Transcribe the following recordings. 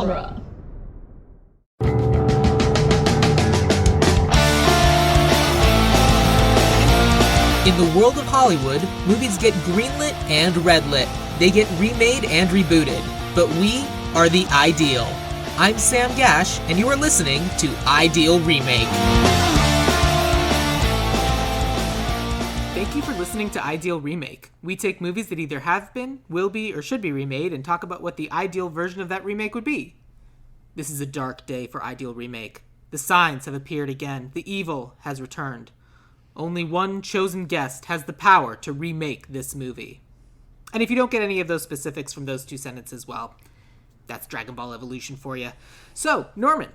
genre. In the world of Hollywood, movies get greenlit and redlit. They get remade and rebooted. But we are the Ideal. I'm Sam Gasch, and you are listening to Ideal Remake. Thank you for listening to Ideal Remake. We take movies that either have been, will be, or should be remade and talk about what the ideal version of that remake would be. This is a dark day for Ideal Remake. The signs have appeared again. The evil has returned. Only one chosen guest has the power to remake this movie. And if you don't get any of those specifics from those two sentences, well, that's Dragonball Evolution for you. So, Norman,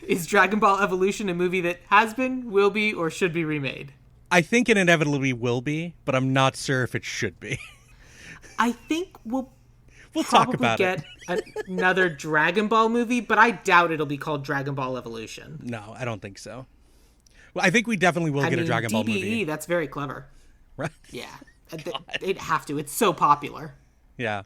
is Dragonball Evolution a movie that has been, will be, or should be remade? I think it inevitably will be, but I'm not sure if it should be. I think we'll talk about get another Dragon Ball movie, but I doubt it'll be called Dragon Ball Evolution. No, I don't think so. Well, I think we definitely will get a Dragon Ball movie. That's very clever. Right? Yeah. They'd have to. It's so popular. Yeah.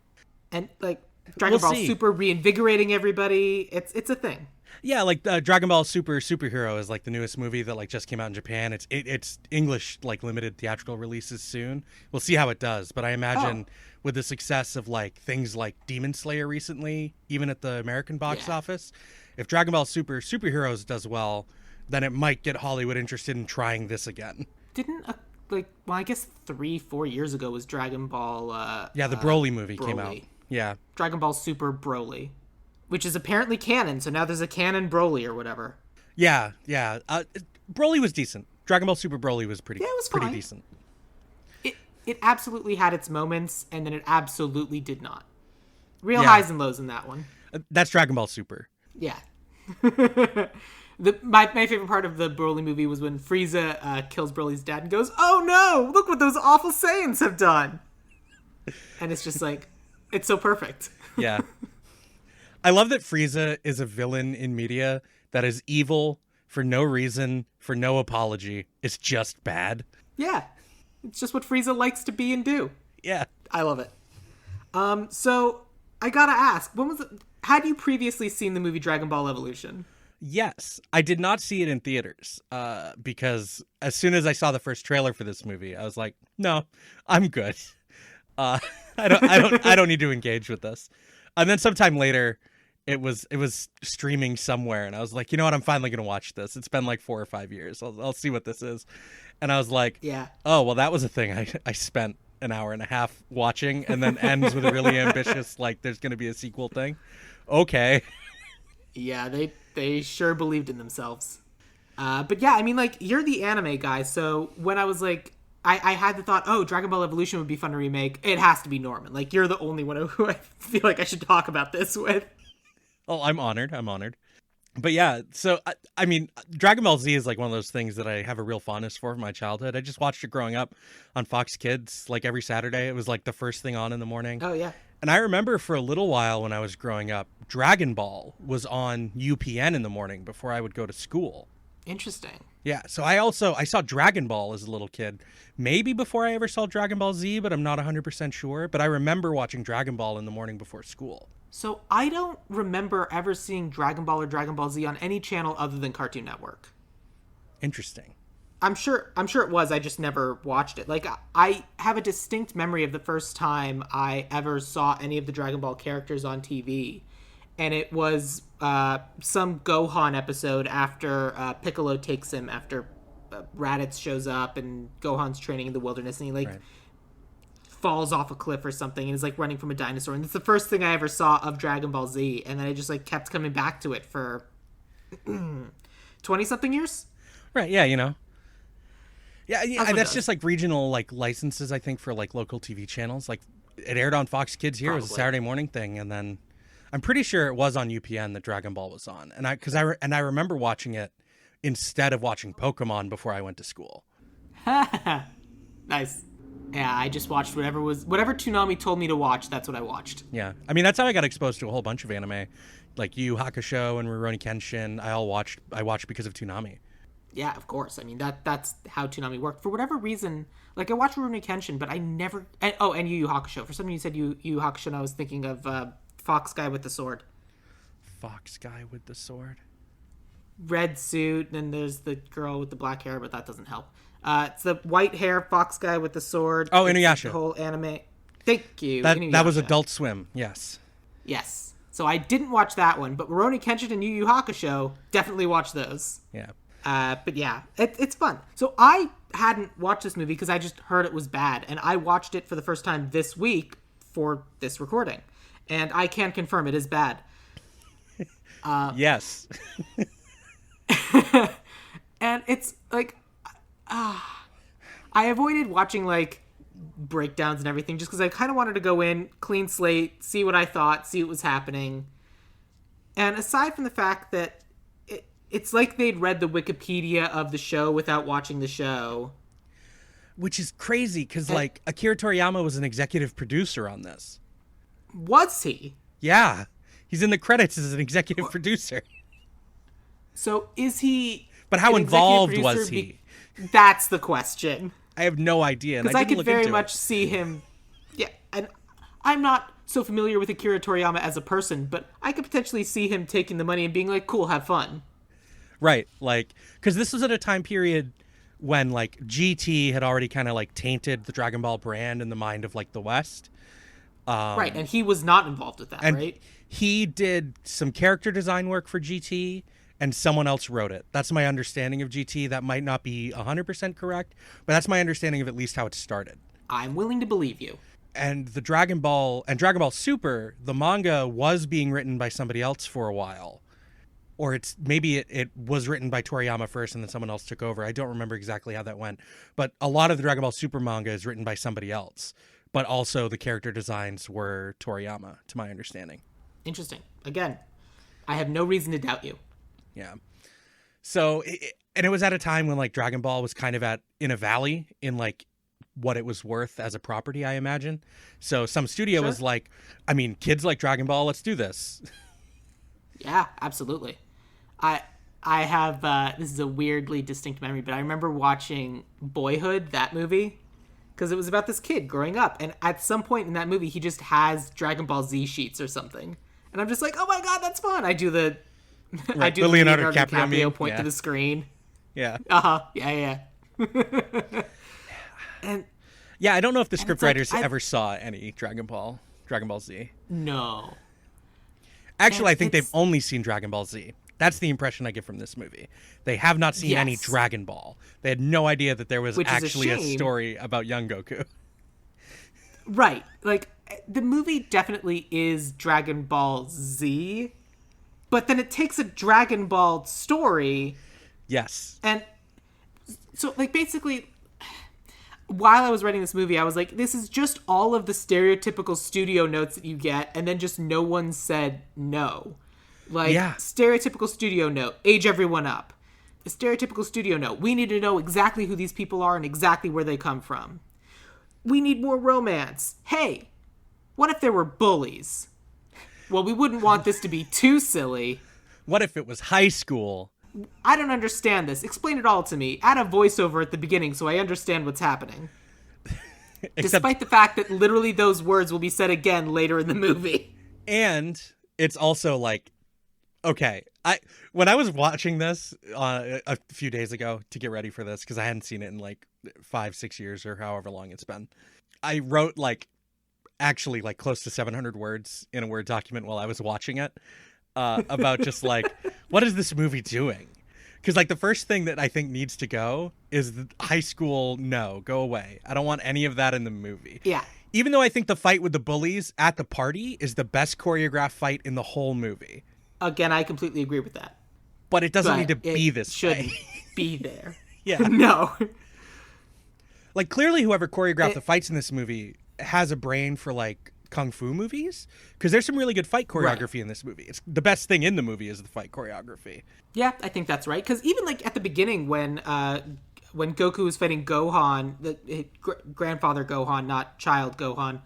And, like, Dragon Ball Super reinvigorating everybody. It's a thing. Yeah, like Dragon Ball Superhero is like the newest movie that like just came out in Japan. It's English like limited theatrical releases soon. We'll see how it does, but I imagine with the success of like things like Demon Slayer recently, even at the American box office, if Dragon Ball Superheroes does well, then it might get Hollywood interested in trying this again. Didn't I guess 3-4 years ago was Dragon Ball the Broly movie came out. Yeah. Dragon Ball Super Broly, which is apparently canon, so now there's a canon Broly or whatever. Yeah. Broly was decent. Dragon Ball Super Broly was pretty fine. Decent. It absolutely had its moments, and then it absolutely did not. Real highs and lows in that one. That's Dragon Ball Super. Yeah. My favorite part of the Broly movie was when Frieza kills Broly's dad and goes, "Oh no, look what those awful Saiyans have done." And it's just like, it's so perfect. Yeah. I love that Frieza is a villain in media that is evil for no reason, for no apology. It's just bad. Yeah. It's just what Frieza likes to be and do. Yeah. I love it. So I gotta ask, had you previously seen the movie Dragon Ball Evolution? Yes. I did not see it in theaters because as soon as I saw the first trailer for this movie, I was like, no, I'm good. I don't need to engage with this. And then sometime later, it was streaming somewhere, and I was like, you know what? I'm finally gonna watch this. It's been like 4 or 5 years. I'll see what this is. And I was like, oh well, that was a thing I spent an hour and a half watching, and then ends with a really ambitious like there's gonna be a sequel thing. Okay. Yeah, they sure believed in themselves. But yeah, I mean, like, you're the anime guy, so when I was like, I had the thought, oh, Dragon Ball Evolution would be fun to remake. It has to be Norman. Like, you're the only one who I feel like I should talk about this with. Oh, I'm honored. But yeah, so, I mean, Dragon Ball Z is like one of those things that I have a real fondness for from my childhood. I just watched it growing up on Fox Kids, like every Saturday. It was like the first thing on in the morning. Oh, yeah. And I remember for a little while when I was growing up, Dragon Ball was on UPN in the morning before I would go to school. Interesting. Yeah, so I saw Dragon Ball as a little kid, maybe before I ever saw Dragon Ball Z, but I'm not 100% sure. But I remember watching Dragon Ball in the morning before school. So I don't remember ever seeing Dragon Ball or Dragon Ball Z on any channel other than Cartoon Network. Interesting. I'm sure it was. I just never watched it. Like, I have a distinct memory of the first time I ever saw any of the Dragon Ball characters on TV. And it was some Gohan episode after Piccolo takes him, after Raditz shows up and Gohan's training in the wilderness, and he falls off a cliff or something and is like running from a dinosaur. And it's the first thing I ever saw of Dragon Ball Z. And then I just like kept coming back to it for 20-something years. Right, yeah, you know. Yeah, that's just like regional like licenses, I think, for like local TV channels. Like it aired on Fox Kids here. It was a Saturday morning thing, and then I'm pretty sure it was on UPN that Dragon Ball was on. And I remember watching it instead of watching Pokemon before I went to school. Nice. Yeah, I just watched whatever Toonami told me to watch. That's what I watched. Yeah, I mean that's how I got exposed to a whole bunch of anime, like Yu Yu Hakusho and Rurouni Kenshin. I watched because of Toonami. Yeah, of course. I mean that's how Toonami worked. For whatever reason, like I watched Rurouni Kenshin, but I never. And Yu Yu Hakusho. For some reason, you said Yu Yu Hakusho, and I was thinking of Fox guy with the sword. fox guy with the sword? Red suit, and there's the girl with the black hair, but that doesn't help. It's the white hair fox guy with the sword. Oh, It's Inuyasha. The whole anime. Thank you. That was Inuyasha. Adult Swim. Yes. Yes. So I didn't watch that one, but Rurouni Kenshin and Yu Yu Hakusho, definitely watch those. Yeah. But yeah, it's fun. So I hadn't watched this movie because I just heard it was bad, and I watched it for the first time this week for this recording, and I can confirm it is bad. Yes. And it's like, I avoided watching like breakdowns and everything just because I kind of wanted to go in, clean slate, see what I thought, see what was happening. And aside from the fact that it's like they'd read the Wikipedia of the show without watching the show. Which is crazy because, like, Akira Toriyama was an executive producer on this. Was he? Yeah. He's in the credits as an executive producer. So is he... But how an involved executive producer was he? That's the question. I have no idea. Because I could very much see him... Yeah, and I'm not so familiar with Akira Toriyama as a person, but I could potentially see him taking the money and being like, cool, have fun. Right. Like, because this was at a time period when, like, GT had already kind of, like, tainted the Dragon Ball brand in the mind of, like, the West. Right, and he was not involved with that, and right? He did some character design work for GT, and someone else wrote it. That's my understanding of GT. That might not be 100% correct, but that's my understanding of at least how it started. I'm willing to believe you. And the Dragon Ball Super, the manga was being written by somebody else for a while. Or it was written by Toriyama first and then someone else took over. I don't remember exactly how that went. But a lot of the Dragon Ball Super manga is written by somebody else. But also the character designs were Toriyama, to my understanding. Interesting. Again, I have no reason to doubt you. Yeah. So, it was at a time when, like, Dragon Ball was kind of in a valley in, like, what it was worth as a property, I imagine. So some studio was like, I mean, kids like Dragon Ball, let's do this. Yeah, absolutely. I have, this is a weirdly distinct memory, but I remember watching Boyhood, that movie, because it was about this kid growing up. And at some point in that movie, he just has Dragon Ball Z sheets or something. And I'm just like, oh my God, that's fun. I do the Leonardo DiCaprio point to the screen. Yeah. Uh-huh. Yeah. And yeah, I don't know if the scriptwriters like, ever saw any Dragon Ball Z. No. Actually, I think they've only seen Dragon Ball Z. That's the impression I get from this movie. They have not seen any Dragon Ball. They had no idea that there was actually a story about young Goku. Right. Like, the movie definitely is Dragon Ball Z, but then it takes a Dragon Ball story. Yes. And so, like, basically, while I was writing this movie, I was like, this is just all of the stereotypical studio notes that you get, and then just no one said no. Like, stereotypical studio note, age everyone up. A stereotypical studio note, we need to know exactly who these people are and exactly where they come from. We need more romance. Hey, what if there were bullies? Well, we wouldn't want this to be too silly. What if it was high school? I don't understand this. Explain it all to me. Add a voiceover at the beginning so I understand what's happening. Despite the fact that literally those words will be said again later in the movie. And it's also like, okay, when I was watching this a few days ago to get ready for this, because I hadn't seen it in like 5-6 years or however long it's been, I wrote like actually like close to 700 words in a Word document while I was watching it about just like, what is this movie doing? Because like the first thing that I think needs to go is the high school, no, go away. I don't want any of that in the movie. Yeah. Even though I think the fight with the bullies at the party is the best choreographed fight in the whole movie. Again, I completely agree with that. But it doesn't need to be this shouldn't way. Be there. Yeah. No. Like, clearly whoever choreographed the fights in this movie has a brain for, like, kung fu movies. Because there's some really good fight choreography in this movie. It's the best thing in the movie is the fight choreography. Yeah, I think that's right. Because even, like, at the beginning when Goku was fighting Gohan, grandfather Gohan, not child Gohan,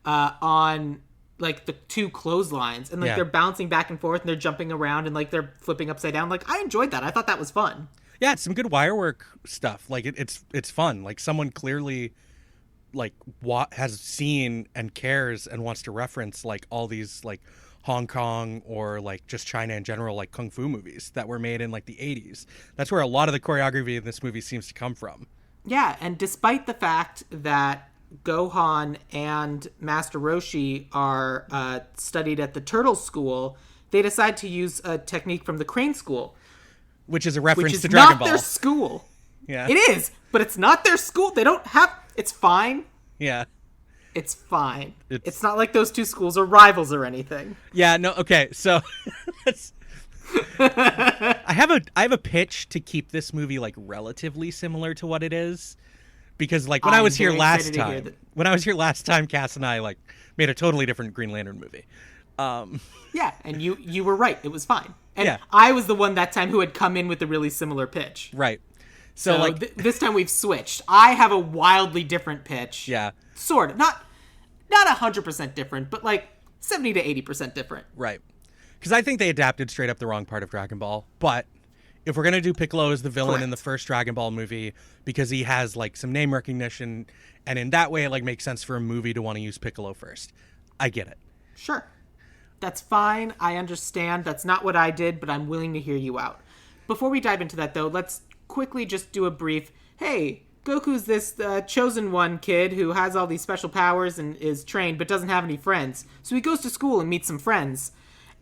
on like the two clotheslines, and like they're bouncing back and forth and they're jumping around and like they're flipping upside down. Like, I enjoyed that. I thought that was fun. Yeah, it's some good wire work stuff. Like it's fun. Like someone clearly like has seen and cares and wants to reference like all these like Hong Kong or like just China in general, like kung fu movies that were made in like the 80s. That's where a lot of the choreography in this movie seems to come from. Yeah, and despite the fact that Gohan and Master Roshi are studied at the Turtle School, they decide to use a technique from the Crane School. Which is a reference to Dragon Ball. Which is not their school. Yeah. It is, but it's not their school. They don't have... It's fine. Yeah. It's fine. It's not like those two schools are rivals or anything. Yeah, no, okay, so... I have a pitch to keep this movie, like, relatively similar to what it is. Because, like, when I was here last time, Cass and I, like, made a totally different Green Lantern movie. Yeah, and you were right. It was fine. And yeah. I was the one that time who had come in with a really similar pitch. Right. So like this time we've switched. I have a wildly different pitch. Yeah. Sort of. Not 100% different, but like 70 to 80% different. Right. Because I think they adapted straight up the wrong part of Dragon Ball. But if we're going to do Piccolo as the villain in the first Dragon Ball movie, because he has like some name recognition, and in that way it like makes sense for a movie to want to use Piccolo first. I get it. Sure. That's fine. I understand. That's not what I did, but I'm willing to hear you out. Before we dive into that, though, let's quickly just do a brief, hey, Goku's this chosen one kid who has all these special powers and is trained but doesn't have any friends. So he goes to school and meets some friends.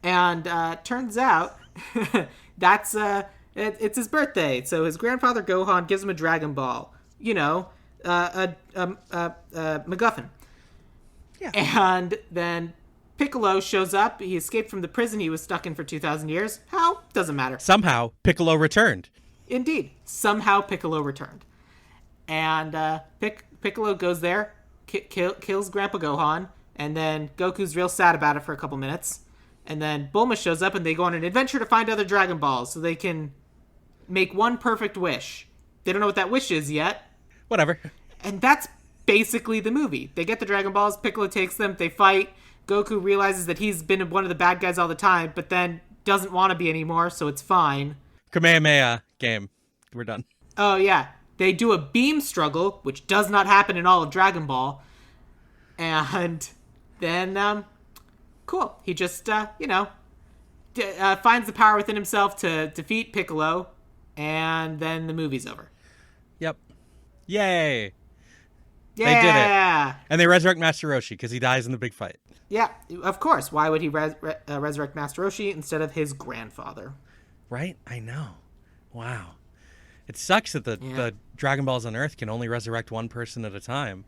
And turns out that's it's his birthday. So his grandfather Gohan gives him a Dragon Ball. You know, a MacGuffin. Yeah. And then Piccolo shows up. He escaped from the prison he was stuck in for 2,000 years. How? Doesn't matter. Somehow, Piccolo returned. Indeed. Somehow Piccolo returned. And Piccolo goes there, kills Grandpa Gohan, and then Goku's real sad about it for a couple minutes. And then Bulma shows up and they go on an adventure to find other Dragon Balls so they can make one perfect wish. They don't know what that wish is yet. Whatever. And that's basically the movie. They get the Dragon Balls, Piccolo takes them, they fight. Goku realizes that he's been one of the bad guys all the time, but then doesn't want to be anymore, so it's fine. Kamehameha game. We're done. Oh, yeah. They do a beam struggle, which does not happen in all of Dragon Ball. And then, cool. He just, finds the power within himself to defeat Piccolo, and then the movie's over. Yep. Yay. Yeah. They did it. And they resurrect Master Roshi because he dies in the big fight. Yeah, of course. Why would he resurrect Master Roshi instead of his grandfather? Right? I know. Wow. It sucks that the Dragon Balls on Earth can only resurrect one person at a time.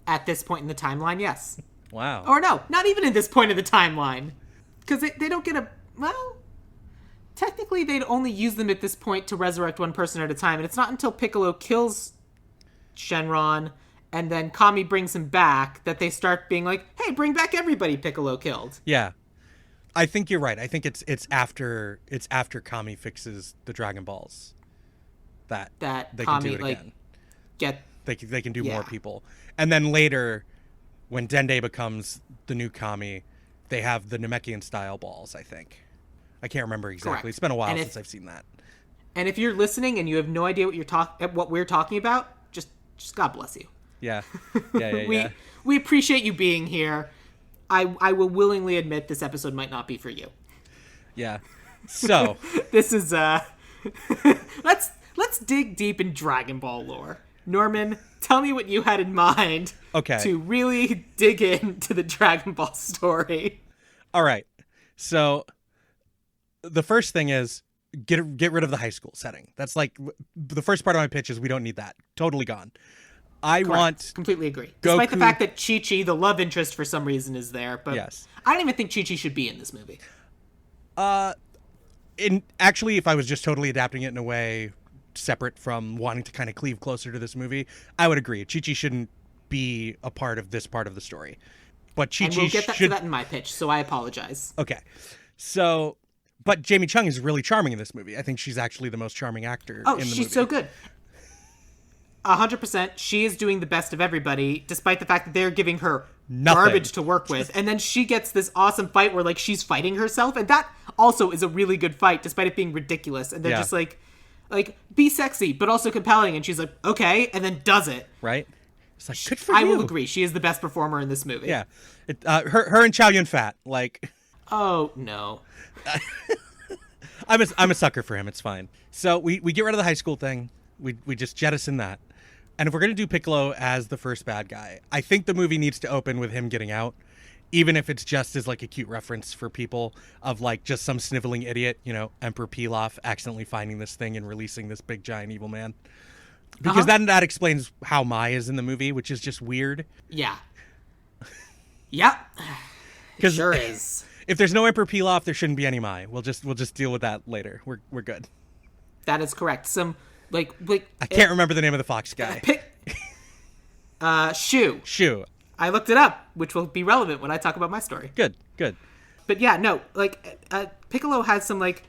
At this point in the timeline, yes. Wow. Or no, not even at this point in the timeline. Because they don't get technically they'd only use them at this point to resurrect one person at a time. And it's not until Piccolo kills Shenron and then Kami brings him back that they start being like, hey, bring back everybody Piccolo killed. Yeah. I think you're right. I think it's after Kami fixes the Dragon Balls that they Kami, can do it again. They can do more people. And then later, when Dende becomes the new Kami, they have the Namekian style balls, I think. I can't remember exactly. Correct. It's been a while since I've seen that. And if you're listening and you have no idea what we're talking about, just God bless you. Yeah. Yeah. We appreciate you being here. I will willingly admit this episode might not be for you. Yeah. So this is let's dig deep in Dragon Ball lore. Norman, tell me what you had in mind to really dig into the Dragon Ball story. All right. So the first thing is get rid of the high school setting. That's like the first part of my pitch is we don't need that. Totally gone. Completely agree. Despite the fact that Chi-Chi, the love interest, for some reason is there, but yes. I don't even think Chi-Chi should be in this movie. Actually, if I was just totally adapting it in a way separate from wanting to kind of cleave closer to this movie, I would agree. Chi-Chi shouldn't be a part of this part of the story. But Chi-Chi and we'll get to that in my pitch, so I apologize. Okay. So, but Jamie Chung is really charming in this movie. I think she's actually the most charming actor in the movie. Oh, she's so good. 100%. She is doing the best of everybody, despite the fact that they're giving her garbage to work with. And then she gets this awesome fight where, like, she's fighting herself. And that also is a really good fight, despite it being ridiculous. And they're just like, be sexy, but also compelling. And she's like, okay, and then does it. Right. It's like, good for I you. will agree. She is the best performer in this movie. Yeah. Her and Chow Yun-fat, like... Oh, no. I'm a sucker for him. It's fine. So we get rid of the high school thing. We just jettison that. And if we're going to do Piccolo as the first bad guy, I think the movie needs to open with him getting out, even if it's just as like a cute reference for people of like just some sniveling idiot, you know, Emperor Pilaf accidentally finding this thing and releasing this big giant evil man. Because then that explains how Mai is in the movie, which is just weird. Yeah. Yep. It sure is. If there's no Emperor Pilaf, there shouldn't be any Mai. We'll just deal with that later. We're good. That is correct. Some like I can't remember the name of the fox guy. Shu. Shu. I looked it up, which will be relevant when I talk about my story. Good. But yeah, no, like Piccolo has some like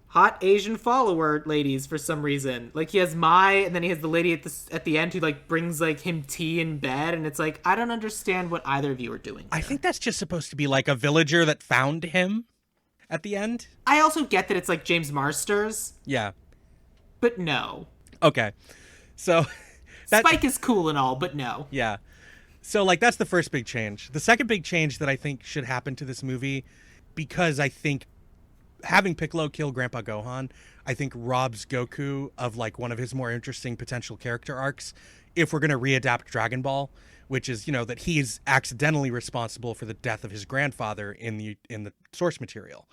hot Asian follower ladies for some reason. Like he has Mai, and then he has the lady at the end who like brings like him tea in bed, and it's like I don't understand what either of you are doing. I think that's just supposed to be like a villager that found him at the end. I also get that it's like James Marsters. Yeah. But no. Okay. So Spike is cool and all, but no. Yeah. So like that's the first big change. The second big change that I think should happen to this movie, because I think having Piccolo kill Grandpa Gohan, I think robs Goku of like one of his more interesting potential character arcs if we're going to readapt Dragon Ball, which is, you know, that he's accidentally responsible for the death of his grandfather in the source material.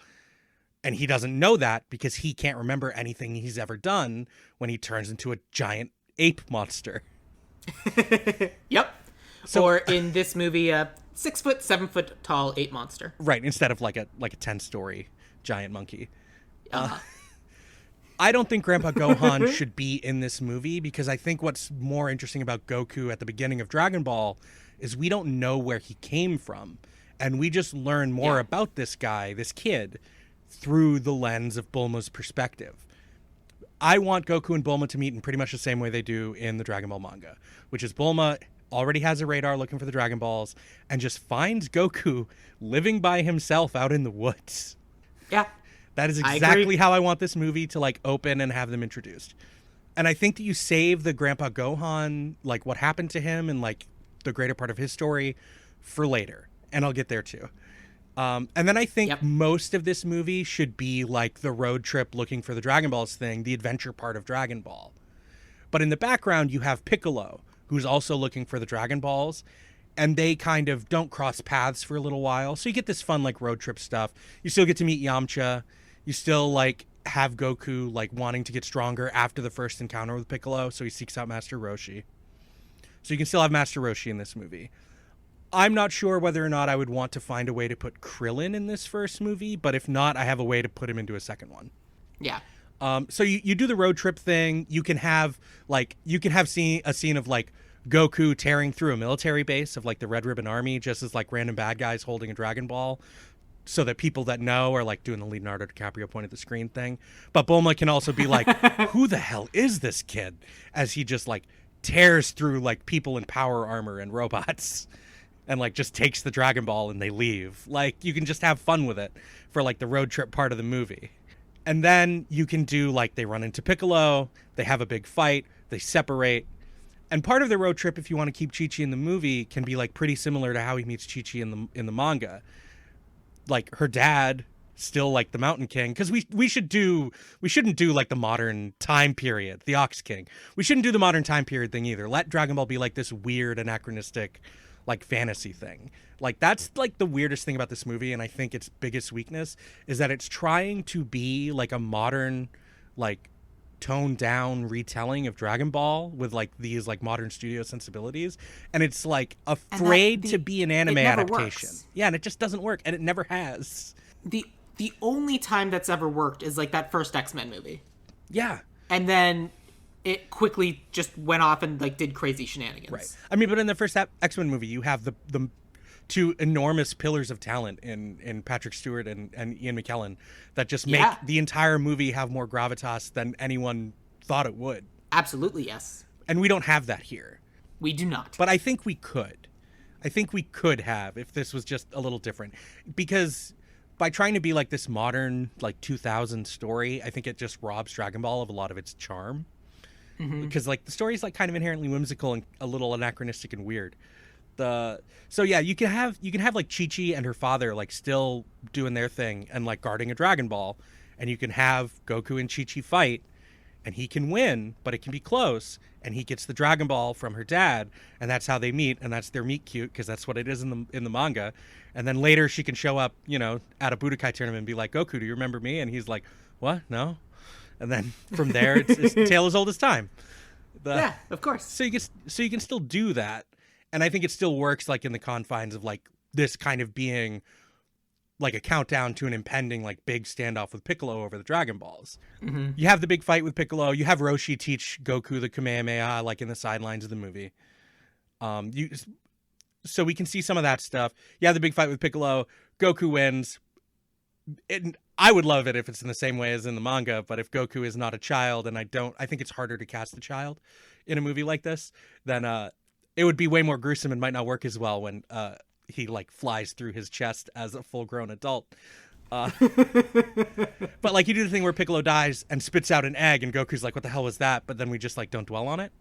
And he doesn't know that because he can't remember anything he's ever done when he turns into a giant ape monster. Yep. So, or in this movie, a 6 foot, 7 foot tall ape monster. Right, instead of like a 10-story giant monkey. I don't think Grandpa Gohan should be in this movie because I think what's more interesting about Goku at the beginning of Dragon Ball is we don't know where he came from. And we just learn more about this guy, this kid, through the lens of Bulma's perspective. I want Goku and Bulma to meet in pretty much the same way they do in the Dragon Ball manga, which is Bulma already has a radar looking for the Dragon Balls and just finds Goku living by himself out in the woods. Yeah. That is exactly how I want this movie to like open and have them introduced. And I think that you save the Grandpa Gohan, like what happened to him and like the greater part of his story for later. And I'll get there too. And then I think most of this movie should be like the road trip looking for the Dragon Balls thing, the adventure part of Dragon Ball. But in the background, you have Piccolo, who's also looking for the Dragon Balls. And they kind of don't cross paths for a little while. So you get this fun like road trip stuff. You still get to meet Yamcha. You still like have Goku like wanting to get stronger after the first encounter with Piccolo. So he seeks out Master Roshi. So you can still have Master Roshi in this movie. I'm not sure whether or not I would want to find a way to put Krillin in this first movie, but if not, I have a way to put him into a second one. Yeah. So you do the road trip thing. You can have a scene of like Goku tearing through a military base of like the Red Ribbon Army, just as like random bad guys holding a Dragon Ball, so that people that know are like doing the Leonardo DiCaprio point at the screen thing. But Bulma can also be like, who the hell is this kid? As he just like tears through like people in power armor and robots. And like just takes the Dragon Ball and they leave. Like you can just have fun with it for like the road trip part of the movie. And then you can do like they run into Piccolo, they have a big fight, they separate. And part of the road trip, if you want to keep Chi-Chi in the movie, can be like pretty similar to how he meets Chi-Chi in the manga. Like her dad still like the Mountain King, because we shouldn't do like the modern time period, the Ox King. We shouldn't do the modern time period thing either. Let Dragon Ball be like this weird anachronistic like fantasy thing. Like that's like the weirdest thing about this movie, and I think its biggest weakness is that it's trying to be like a modern like toned down retelling of Dragon Ball with like these like modern studio sensibilities, and it's like afraid to be an anime adaptation. Yeah, and it just doesn't work, and it never has. The only time that's ever worked is like that first X-Men movie. Yeah. And then it quickly just went off and like did crazy shenanigans. Right. I mean, but in the first X-Men movie, you have the two enormous pillars of talent in Patrick Stewart and Ian McKellen that just make the entire movie have more gravitas than anyone thought it would. Absolutely, yes. And we don't have that here. We do not. But I think we could. I think we could have if this was just a little different. Because by trying to be like this modern, like 2000 story, I think it just robs Dragon Ball of a lot of its charm. because like the story is like kind of inherently whimsical and a little anachronistic and weird. So yeah, you can have like Chi-Chi and her father like still doing their thing and like guarding a Dragon Ball, and you can have Goku and Chi-Chi fight, and he can win, but it can be close, and he gets the Dragon Ball from her dad, and that's how they meet, and that's their meet cute, because that's what it is in the manga. And then later she can show up, you know, at a Budokai tournament and be like, Goku, do you remember me? And he's like, what? No. And then from there, it's tale as old as time. Yeah, of course. So you can still do that, and I think it still works like in the confines of like this kind of being like a countdown to an impending like big standoff with Piccolo over the Dragon Balls. You have the big fight with Piccolo. You have Roshi teach Goku the Kamehameha like in the sidelines of the movie. So we can see some of that stuff. You have the big fight with Piccolo. Goku wins. I would love it if it's in the same way as in the manga, but if Goku is not a child, and I think it's harder to cast a child in a movie like this, then it would be way more gruesome and might not work as well when he like flies through his chest as a full-grown adult. But like you do the thing where Piccolo dies and spits out an egg, and Goku's like, what the hell was that? But then we just like don't dwell on it.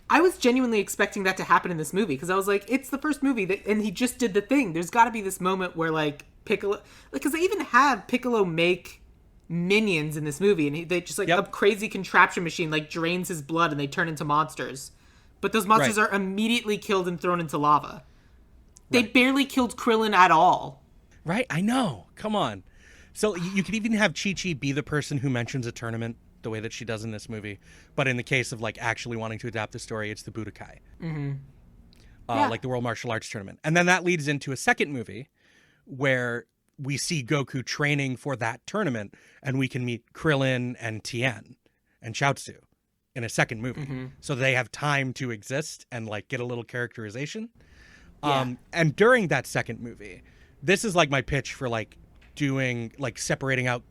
I was genuinely expecting that to happen in this movie, because I was like, it's the first movie and he just did the thing. There's got to be this moment where like Piccolo, because they even have Piccolo make minions in this movie, and they just like a crazy contraption machine like drains his blood and they turn into monsters. But those monsters are immediately killed and thrown into lava. They barely killed Krillin at all. Right? I know. Come on. So you could even have Chi-Chi be the person who mentions a tournament the way that she does in this movie. But in the case of like actually wanting to adapt the story, it's the Budokai. Like the World Martial Arts Tournament. And then that leads into a second movie where we see Goku training for that tournament, and we can meet Krillin and Tien and Chaozu in a second movie. So they have time to exist and like get a little characterization. And during that second movie, this is like my pitch for like doing like separating out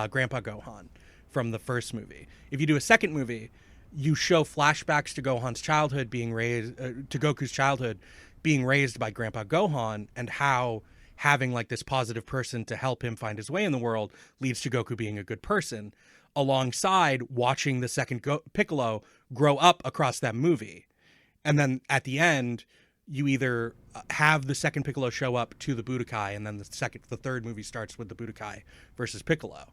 Grandpa Gohan from the first movie. If you do a second movie, you show flashbacks to Gohan's childhood being raised, to Goku's childhood being raised by Grandpa Gohan, and how having like this positive person to help him find his way in the world leads to Goku being a good person, alongside watching the second Piccolo grow up across that movie. And then at the end, you either have the second Piccolo show up to the Budokai, and then the third movie starts with the Budokai versus Piccolo.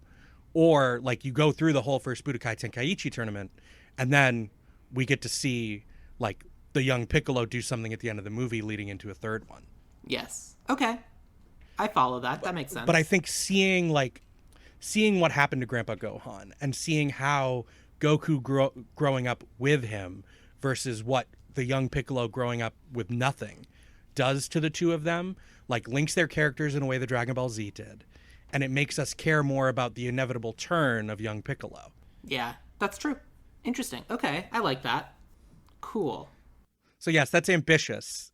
Or like you go through the whole first Budokai Tenkaichi tournament, and then we get to see like the young Piccolo do something at the end of the movie leading into a third one. Yes. Okay. I follow that. That makes sense. But I think seeing what happened to Grandpa Gohan and seeing how Goku growing up with him versus what the young Piccolo growing up with nothing does to the two of them, like links their characters in a way that Dragon Ball Z did. And it makes us care more about the inevitable turn of young Piccolo. Yeah, that's true. Interesting. Okay, I like that. Cool. So yes, that's ambitious.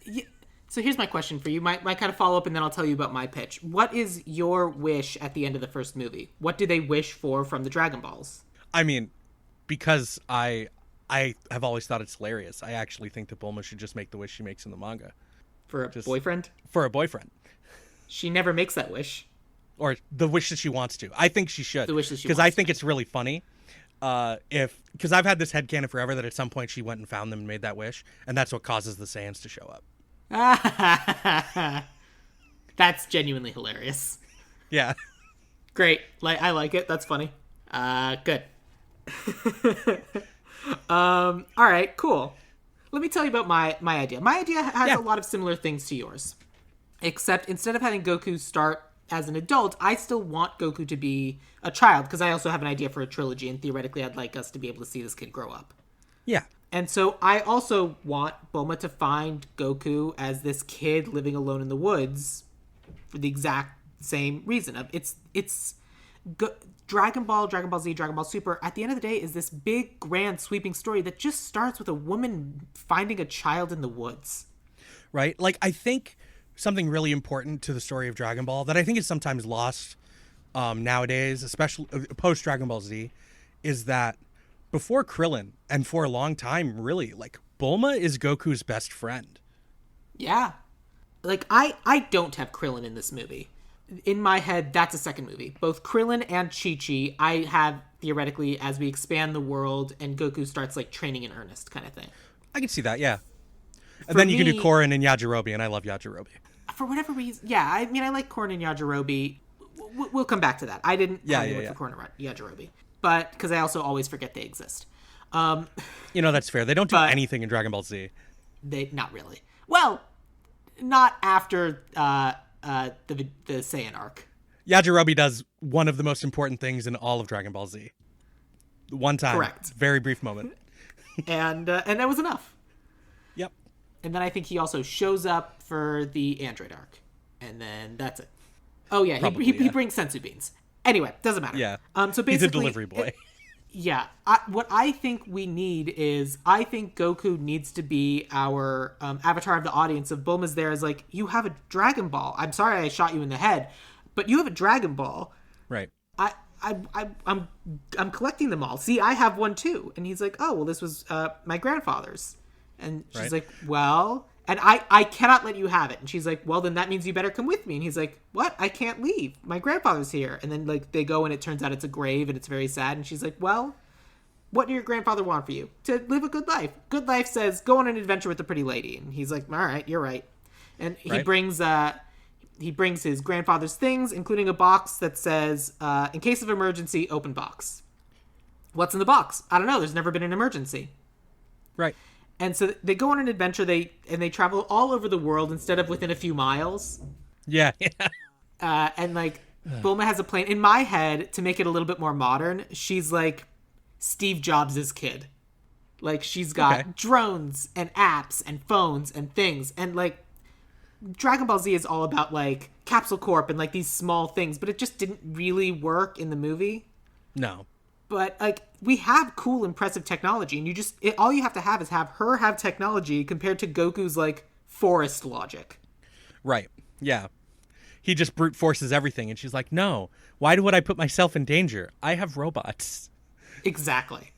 Yeah. So here's my question for you. My kind of follow-up, and then I'll tell you about my pitch. What is your wish at the end of the first movie? What do they wish for from the Dragon Balls? I mean, because I have always thought it's hilarious. I actually think that Bulma should just make the wish she makes in the manga. For a boyfriend? For a boyfriend. She never makes that wish. Or the wish that she wants to. I think she should. The wish that she wants to. Because I think it's really funny. Because I've had this headcanon forever that at some point she went and found them and made that wish, and that's what causes the Saiyans to show up. That's genuinely hilarious. Yeah. Great. I like it. That's funny. Good. All right, cool. Let me tell you about my idea. My idea has a lot of similar things to yours. Except instead of having Goku start as an adult, I still want Goku to be a child, because I also have an idea for a trilogy, and theoretically I'd like us to be able to see this kid grow up. Yeah. And so I also want Bulma to find Goku as this kid living alone in the woods for the exact same reason. Dragon Ball, Dragon Ball Z, Dragon Ball Super, at the end of the day, is this big, grand, sweeping story that just starts with a woman finding a child in the woods. Right? Like, I think something really important to the story of Dragon Ball that I think is sometimes lost nowadays, especially post-Dragon Ball Z, is that before Krillin, and for a long time, really, like, Bulma is Goku's best friend. Yeah. Like, I don't have Krillin in this movie. in my head, that's a second movie. Both Krillin and Chi-Chi, I have theoretically as we expand the world and Goku starts like training in earnest kind of thing. I can see that, yeah. And then you can do Korin and Yajirobe, and I love Yajirobe. For whatever reason, yeah, I mean, I like Korin and Yajirobe. We'll come back to that. I didn't have anyone for Korin and Yajirobe, but because I also always forget they exist. That's fair. They don't do anything in Dragon Ball Z. They not really. Well, not after the Saiyan arc. Yajirobe does one of the most important things in all of Dragon Ball Z. One time. Correct. Very brief moment. and that was enough. Yep. And then I think he also shows up for the Android arc. And then that's it. Oh, yeah. He brings sensu beans. Anyway, doesn't matter. Yeah. So basically, he's a delivery boy. What I think we need is, I think Goku needs to be our avatar of the audience. If Bulma's there as like, you have a Dragon Ball. I'm sorry I shot you in the head, but you have a Dragon Ball. Right. I'm collecting them all. See, I have one too. And he's like, oh, well, this was my grandfather's. And she's like, well, and I cannot let you have it. And she's like, well, then that means you better come with me. And he's like, what? I can't leave. My grandfather's here. And then like they go and it turns out it's a grave and it's very sad. And she's like, well, what did your grandfather want for you? To live a good life. Good life says go on an adventure with the pretty lady. And he's like, all right, you're right. And he brings his grandfather's things, including a box that says, in case of emergency, open box. What's in the box? I don't know. There's never been an emergency. Right. And so they go on an adventure. They travel all over the world instead of within a few miles. Yeah. And like Bulma has a plane. In my head, to make it a little bit more modern, she's like Steve Jobs' kid. Like she's got drones and apps and phones and things. And like Dragon Ball Z is all about like Capsule Corp and like these small things, but it just didn't really work in the movie. No. But like we have cool, impressive technology, and all you have to have is have her have technology compared to Goku's like forest logic. Right. Yeah. He just brute forces everything, and she's like, "No, why would I put myself in danger? I have robots." Exactly.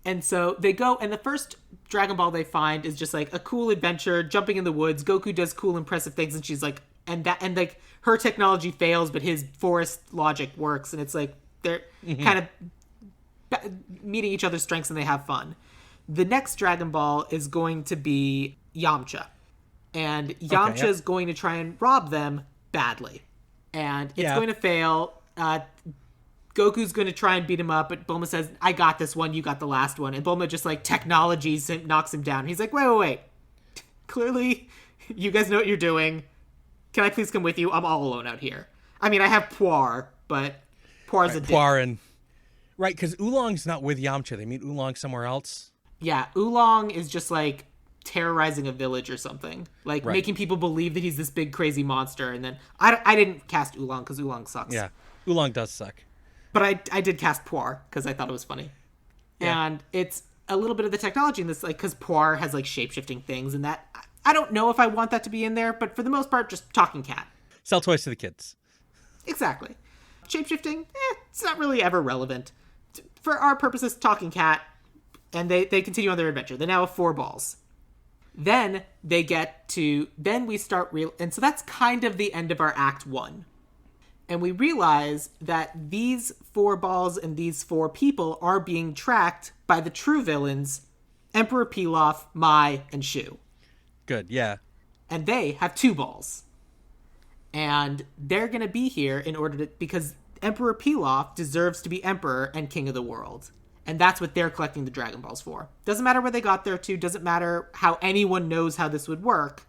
And so they go, and the first Dragon Ball they find is just like a cool adventure, jumping in the woods. Goku does cool, impressive things, and she's like, and like her technology fails, but his forest logic works, and it's like they're kind of meeting each other's strengths and they have fun. The next Dragon Ball is going to be Yamcha. And Yamcha is going to try and rob them badly. And it's going to fail. Goku's going to try and beat him up, but Bulma says, I got this one, you got the last one. And Bulma just like technologies and knocks him down. He's like, wait. Clearly, you guys know what you're doing. Can I please come with you? I'm all alone out here. I mean, I have Puar, but Puar's a dick. Puar and... Right, because Oolong's not with Yamcha. They meet Oolong somewhere else. Yeah, Oolong is just, like, terrorizing a village or something. Like, making people believe that he's this big, crazy monster. And then I didn't cast Oolong because Oolong sucks. Yeah, Oolong does suck. But I did cast Puar because I thought it was funny. Yeah. And it's a little bit of the technology in this, like, because Puar has, like, shape-shifting things. And that, I don't know if I want that to be in there. But for the most part, just talking cat. Sell toys to the kids. Exactly. Shape-shifting, it's not really ever relevant. For our purposes, talking cat, and they continue on their adventure. They now have 4 balls. Then we start and so that's kind of the end of our Act 1. And we realize that these 4 balls and these 4 people are being tracked by the true villains, Emperor Pilaf, Mai, and Shu. Good, yeah. And they have 2 balls. And they're going to be here because Emperor Pilaf deserves to be emperor and king of the world. And that's what they're collecting the Dragon Balls for. Doesn't matter where they got there to. Doesn't matter how anyone knows how this would work.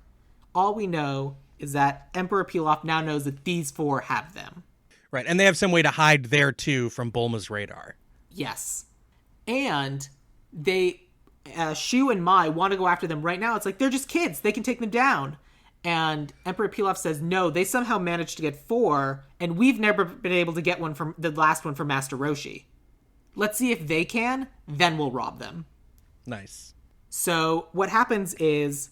All we know is that Emperor Pilaf now knows that these 4 have them. Right, and they have some way to hide there, too, from Bulma's radar. Yes. And Shu and Mai want to go after them right now. It's like, they're just kids. They can take them down. And Emperor Pilaf says, no, they somehow managed to get 4, and we've never been able to get one from the last one from Master Roshi. Let's see if they can, then we'll rob them. Nice. So what happens is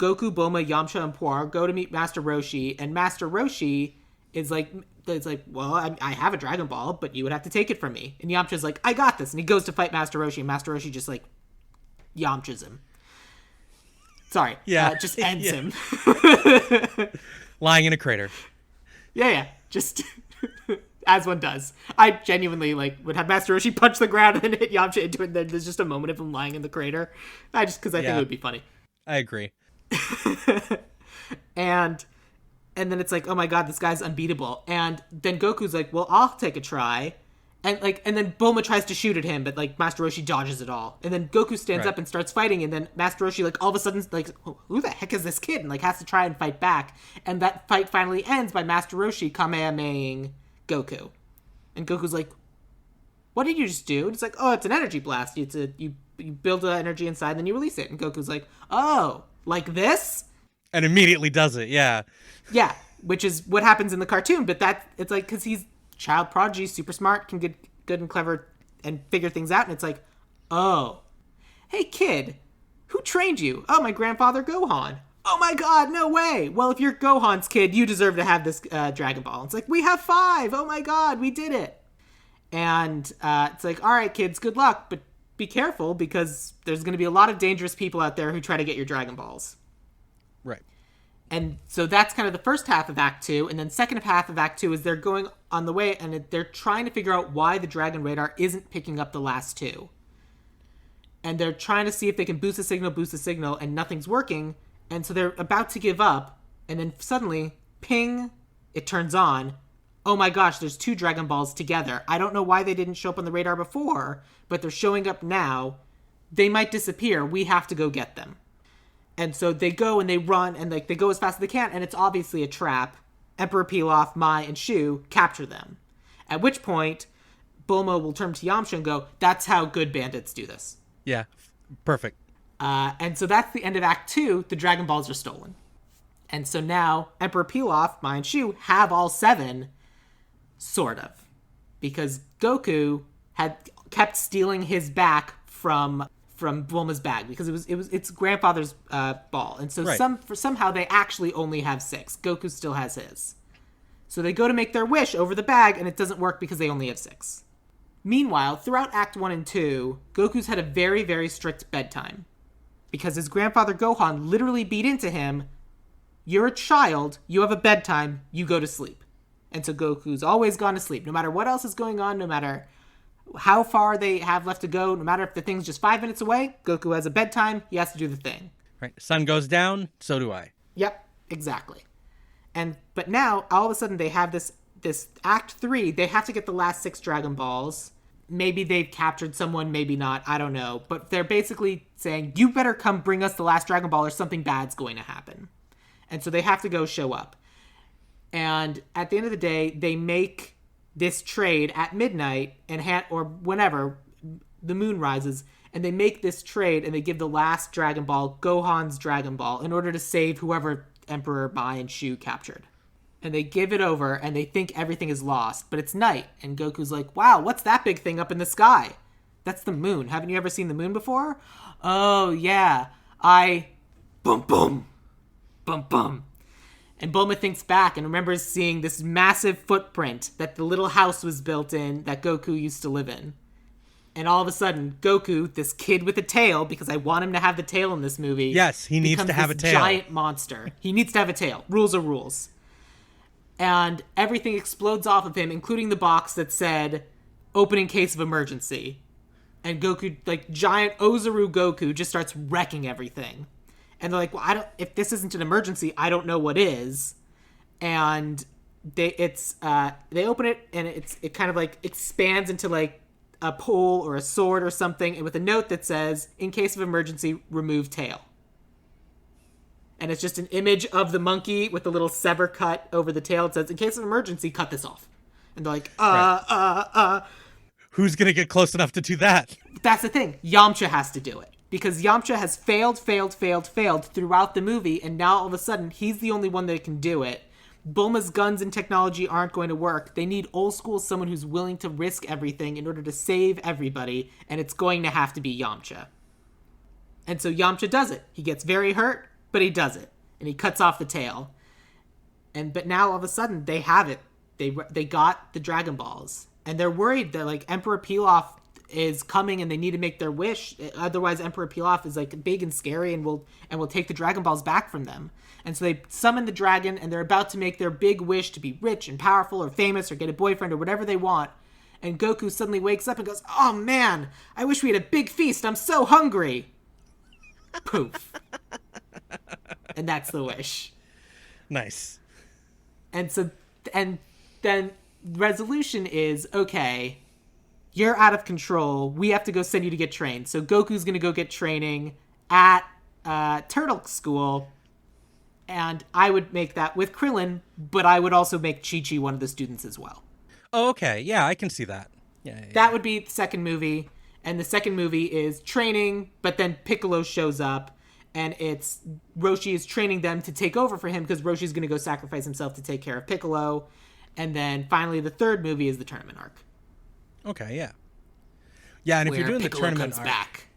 Goku, Bulma, Yamcha, and Puar go to meet Master Roshi, and Master Roshi is like, well, I have a Dragon Ball, but you would have to take it from me. And Yamcha's like, I got this. And he goes to fight Master Roshi, and Master Roshi just like Yamcha's him. Sorry. Yeah. Just ends him. Lying in a crater. Yeah. Just as one does. I genuinely would have Master Roshi punch the ground and then hit Yamcha into it. And then there's just a moment of him lying in the crater. Because I think it would be funny. I agree. And then it's like, oh my god, this guy's unbeatable. And then Goku's like, well, I'll take a try. And then Bulma tries to shoot at him, but Master Roshi dodges it all. And then Goku stands up and starts fighting, and then Master Roshi all of a sudden who the heck is this kid? And has to try and fight back. And that fight finally ends by Master Roshi Kamehamehaing Goku. And Goku's like, what did you just do? And it's like, oh, it's an energy blast. You build the energy inside, and then you release it. And Goku's like, oh, like this? And immediately does it, yeah. Yeah, which is what happens in the cartoon, but it's because he's child prodigy, super smart, can get good and clever and figure things out, and it's like, oh, hey kid, who trained you? Oh, my grandfather Gohan. Oh my god, no way. Well, if you're Gohan's kid, you deserve to have this Dragon Ball. It's like, we have 5. Oh my god, we did it. And it's like, all right, kids, good luck, but be careful because there's going to be a lot of dangerous people out there who try to get your Dragon Balls. Right. And so that's kind of the first half of Act 2. And then second half of Act 2 is they're going on the way and they're trying to figure out why the Dragon Radar isn't picking up the last 2. And they're trying to see if they can boost the signal, and nothing's working. And so they're about to give up. And then suddenly, ping, it turns on. Oh my gosh, there's 2 Dragon Balls together. I don't know why they didn't show up on the radar before, but they're showing up now. They might disappear. We have to go get them. And so they go and they run and they go as fast as they can, and it's obviously a trap. Emperor Pilaf, Mai, and Shu capture them. At which point, Bulma will turn to Yamcha and go, that's how good bandits do this. Yeah, perfect. And so that's the end of Act 2. The Dragon Balls are stolen. And so now Emperor Pilaf, Mai, and Shu have all 7, sort of. Because Goku had kept stealing his back from Bulma's bag because it's grandfather's ball, and so somehow they actually only have 6. Goku still has his, so they go to make their wish over the bag, and it doesn't work because they only have 6. Meanwhile, throughout Act 1 and 2, Goku's had a very, very strict bedtime because his grandfather Gohan literally beat into him. You're a child. You have a bedtime. You go to sleep, and so Goku's always gone to sleep, no matter what else is going on, no matter how far they have left to go, no matter if the thing's just 5 minutes away. Goku has a bedtime. He has to do the thing. Right. Sun goes down, so do I. Yep, exactly. But now, all of a sudden, they have this Act 3. They have to get the last 6 Dragon Balls. Maybe they've captured someone, maybe not. I don't know. But they're basically saying, you better come bring us the last Dragon Ball or something bad's going to happen. And so they have to go show up. And at the end of the day, they make this trade at midnight or whenever the moon rises, and they make this trade and they give the last Dragon Ball, Gohan's Dragon Ball, in order to save whoever Emperor Mai and Shu captured. And they give it over and they think everything is lost, but it's night, and Goku's like, wow, what's that big thing up in the sky? That's the moon. Haven't you ever seen the moon before? Oh yeah, boom boom boom boom. And Bulma thinks back and remembers seeing this massive footprint that the little house was built in that Goku used to live in. And all of a sudden, Goku, this kid with a tail, because I want him to have the tail in this movie. Yes, he needs to have a tail. Giant monster. He needs to have a tail. Rules are rules. And everything explodes off of him, including the box that said, open in case of emergency. And Goku, giant Ozaru Goku, just starts wrecking everything. And they're like, well, if this isn't an emergency, I don't know what is. And they open it, and it kind of expands into a pole or a sword or something, and with a note that says, in case of emergency, remove tail. And it's just an image of the monkey with the little sever cut over the tail. It says, in case of emergency, cut this off. And they're like, Who's gonna get close enough to do that? That's the thing. Yamcha has to do it. Because Yamcha has failed throughout the movie, and now all of a sudden, he's the only one that can do it. Bulma's guns and technology aren't going to work. They need old school someone who's willing to risk everything in order to save everybody, and it's going to have to be Yamcha. And so Yamcha does it. He gets very hurt, but he does it. And he cuts off the tail. But now all of a sudden, they have it. They got the Dragon Balls. And they're worried that Emperor Pilaf is coming and they need to make their wish. Otherwise, Emperor Pilaf is like big and scary and will take the Dragon Balls back from them. And so they summon the dragon and they're about to make their big wish to be rich and powerful or famous or get a boyfriend or whatever they want. And Goku suddenly wakes up and goes, "Oh man, I wish we had a big feast. I'm so hungry." Poof. And that's the wish. Nice. And then resolution is, okay, you're out of control. We have to go send you to get trained. So Goku's going to go get training at Turtle School. And I would make that with Krillin, but I would also make Chi-Chi one of the students as well. Oh, okay. Yeah, I can see that. Yeah. That would be the second movie. And the second movie is training, but then Piccolo shows up. And it's Roshi is training them to take over for him because Roshi's going to go sacrifice himself to take care of Piccolo. And then finally the third movie is the tournament arc. Okay, yeah. Yeah, and if you're doing Piccolo the tournament comes arc, back.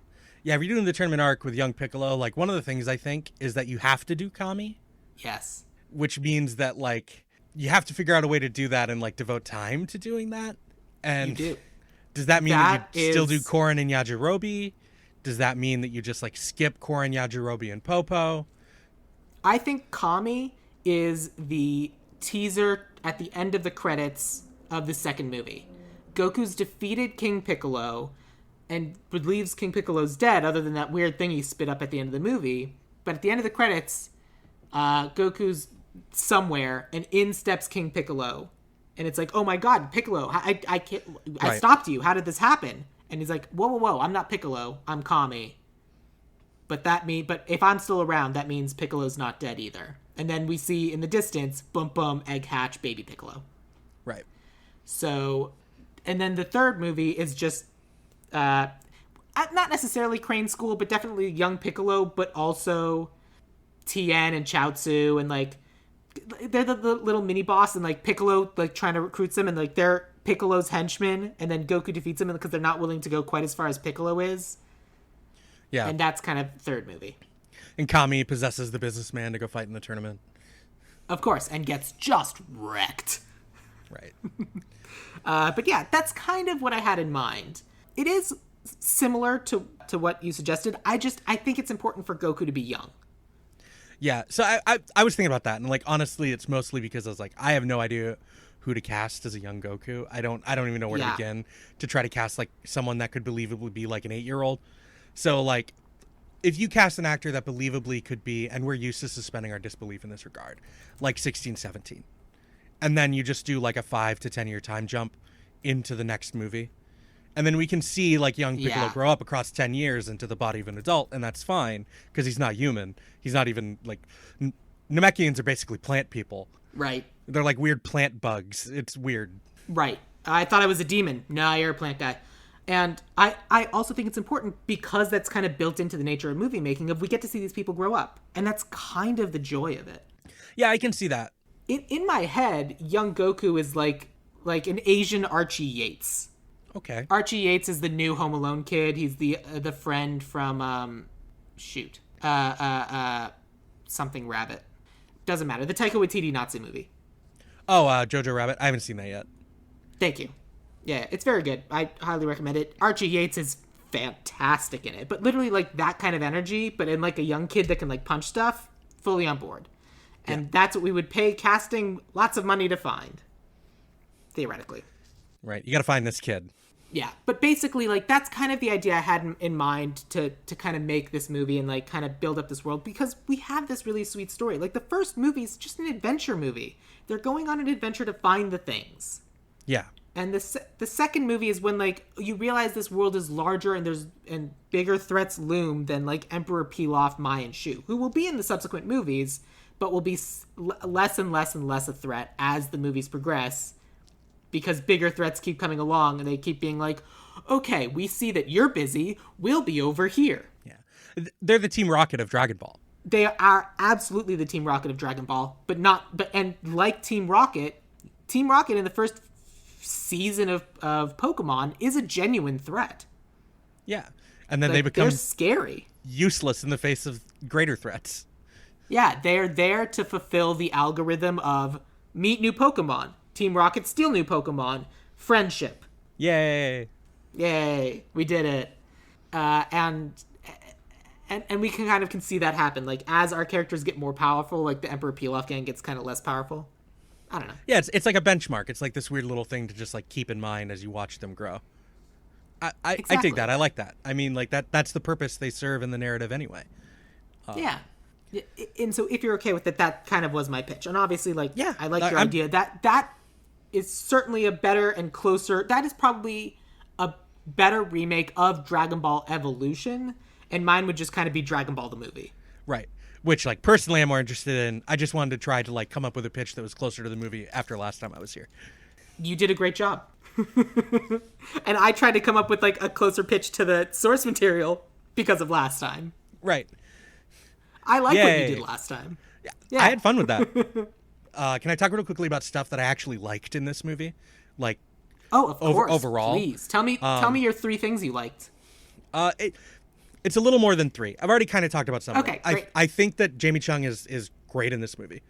yeah, if you're doing the tournament arc with young Piccolo, like one of the things I think is that you have to do Kami. Yes. Which means that like you have to figure out a way to do that and like devote time to doing that. And You do. does that mean that you still do is- Korin and Yajirobe? Does that mean that you just like skip Korin, Yajirobe, and Popo? I think Kami is the teaser at the end of the credits of the second movie. Goku's defeated King Piccolo and believes King Piccolo's dead, other than that weird thing he spit up at the end of the movie. But at the end of the credits, Goku's somewhere, and in steps King Piccolo. And it's like, oh my god, Piccolo, I can't, I Right. stopped you. How did this happen? And he's like, whoa, I'm not Piccolo, I'm Kami. But if I'm still around, that means Piccolo's not dead either. And then we see in the distance, boom, egg hatch, baby Piccolo. Right. So, and then the third movie is just, not necessarily Crane School, but definitely young Piccolo, but also Tien and Chaozu, and like, they're the little mini boss, and like Piccolo like trying to recruit them, and like they're Piccolo's henchmen, and then Goku defeats them because they're not willing to go quite as far as Piccolo is. Yeah. And that's kind of third movie. And Kami possesses the businessman to go fight in the tournament. Of course, and gets just wrecked. Right. But yeah, that's kind of what I had in mind. It is similar to what you suggested. I think it's important for Goku to be young. Yeah. So I was thinking about that, and like honestly, it's mostly because I was like, I have no idea who to cast as a young Goku. I don't even know where to begin to try to cast like someone that could believably be like an 8-year-old. So like, if you cast an actor that believably could be, and we're used to suspending our disbelief in this regard, like 16, 17, and then you just do like a 5 to 10 year time jump into the next movie, and then we can see like young Piccolo grow up across 10 years into the body of an adult, and that's fine because he's not human. He's not even like Namekians are basically plant people. Right. They're like weird plant bugs. It's weird. Right. I thought I was a demon. No, you're a plant guy. And I also think it's important because that's kind of built into the nature of movie making, of we get to see these people grow up. And that's kind of the joy of it. Yeah, I can see that. In my head, young Goku is like an Asian Archie Yates. Okay. Archie Yates is the new Home Alone kid. He's the friend from something Rabbit. Doesn't matter. The Taika Waititi Nazi movie. Oh, Jojo Rabbit. I haven't seen that yet. Thank you. Yeah, it's very good. I highly recommend it. Archie Yates is fantastic in it, but literally like that kind of energy, but in like a young kid that can like punch stuff, fully on board. And that's what we would pay casting lots of money to find. Theoretically. Right. You got to find this kid. Yeah, but basically, like, that's kind of the idea I had in mind to kind of make this movie and, like, kind of build up this world, because we have this really sweet story. Like, the first movie is just an adventure movie. They're going on an adventure to find the things. Yeah. And the second movie is when, like, you realize this world is larger and bigger threats loom than, like, Emperor Pilaf, Mai, and Shu, who will be in the subsequent movies, but will be less and less and less a threat as the movies progress, because bigger threats keep coming along and they keep being like, okay, we see that you're busy, we'll be over here. Yeah. They're the Team Rocket of Dragon Ball. They are absolutely the Team Rocket of Dragon Ball, and like Team Rocket in the first season of Pokemon is a genuine threat. Yeah. And then Like, they become they're scary. useless in the face of greater threats. Yeah, they're there to fulfill the algorithm of meet new Pokemon. Team Rocket steal new Pokemon. Friendship. Yay. Yay, we did it. And we can see that happen. Like, as our characters get more powerful, like the Emperor Pilaf gang gets kind of less powerful. I don't know. Yeah, it's like a benchmark. It's like this weird little thing to just like keep in mind as you watch them grow. I dig that. I like that. I mean, like that's the purpose they serve in the narrative anyway. Yeah. And so if you're okay with it, that kind of was my pitch. And obviously, like, yeah, I like your idea. That is certainly a better and closer. That is probably a better remake of Dragon Ball Evolution. And mine would just kind of be Dragon Ball the movie. Right. Which, like, personally I'm more interested in. I just wanted to try to, like, come up with a pitch that was closer to the movie after last time I was here. You did a great job. And I tried to come up with, like, a closer pitch to the source material because of last time. Right. I like what you did last time. Yeah. I had fun with that. Can I talk real quickly about stuff that I actually liked in this movie? Like, of course. Overall. Please. Tell me your 3 things you liked. It's a little more than 3. I've already kind of talked about some of them. Okay, great. I think that Jamie Chung is great in this movie,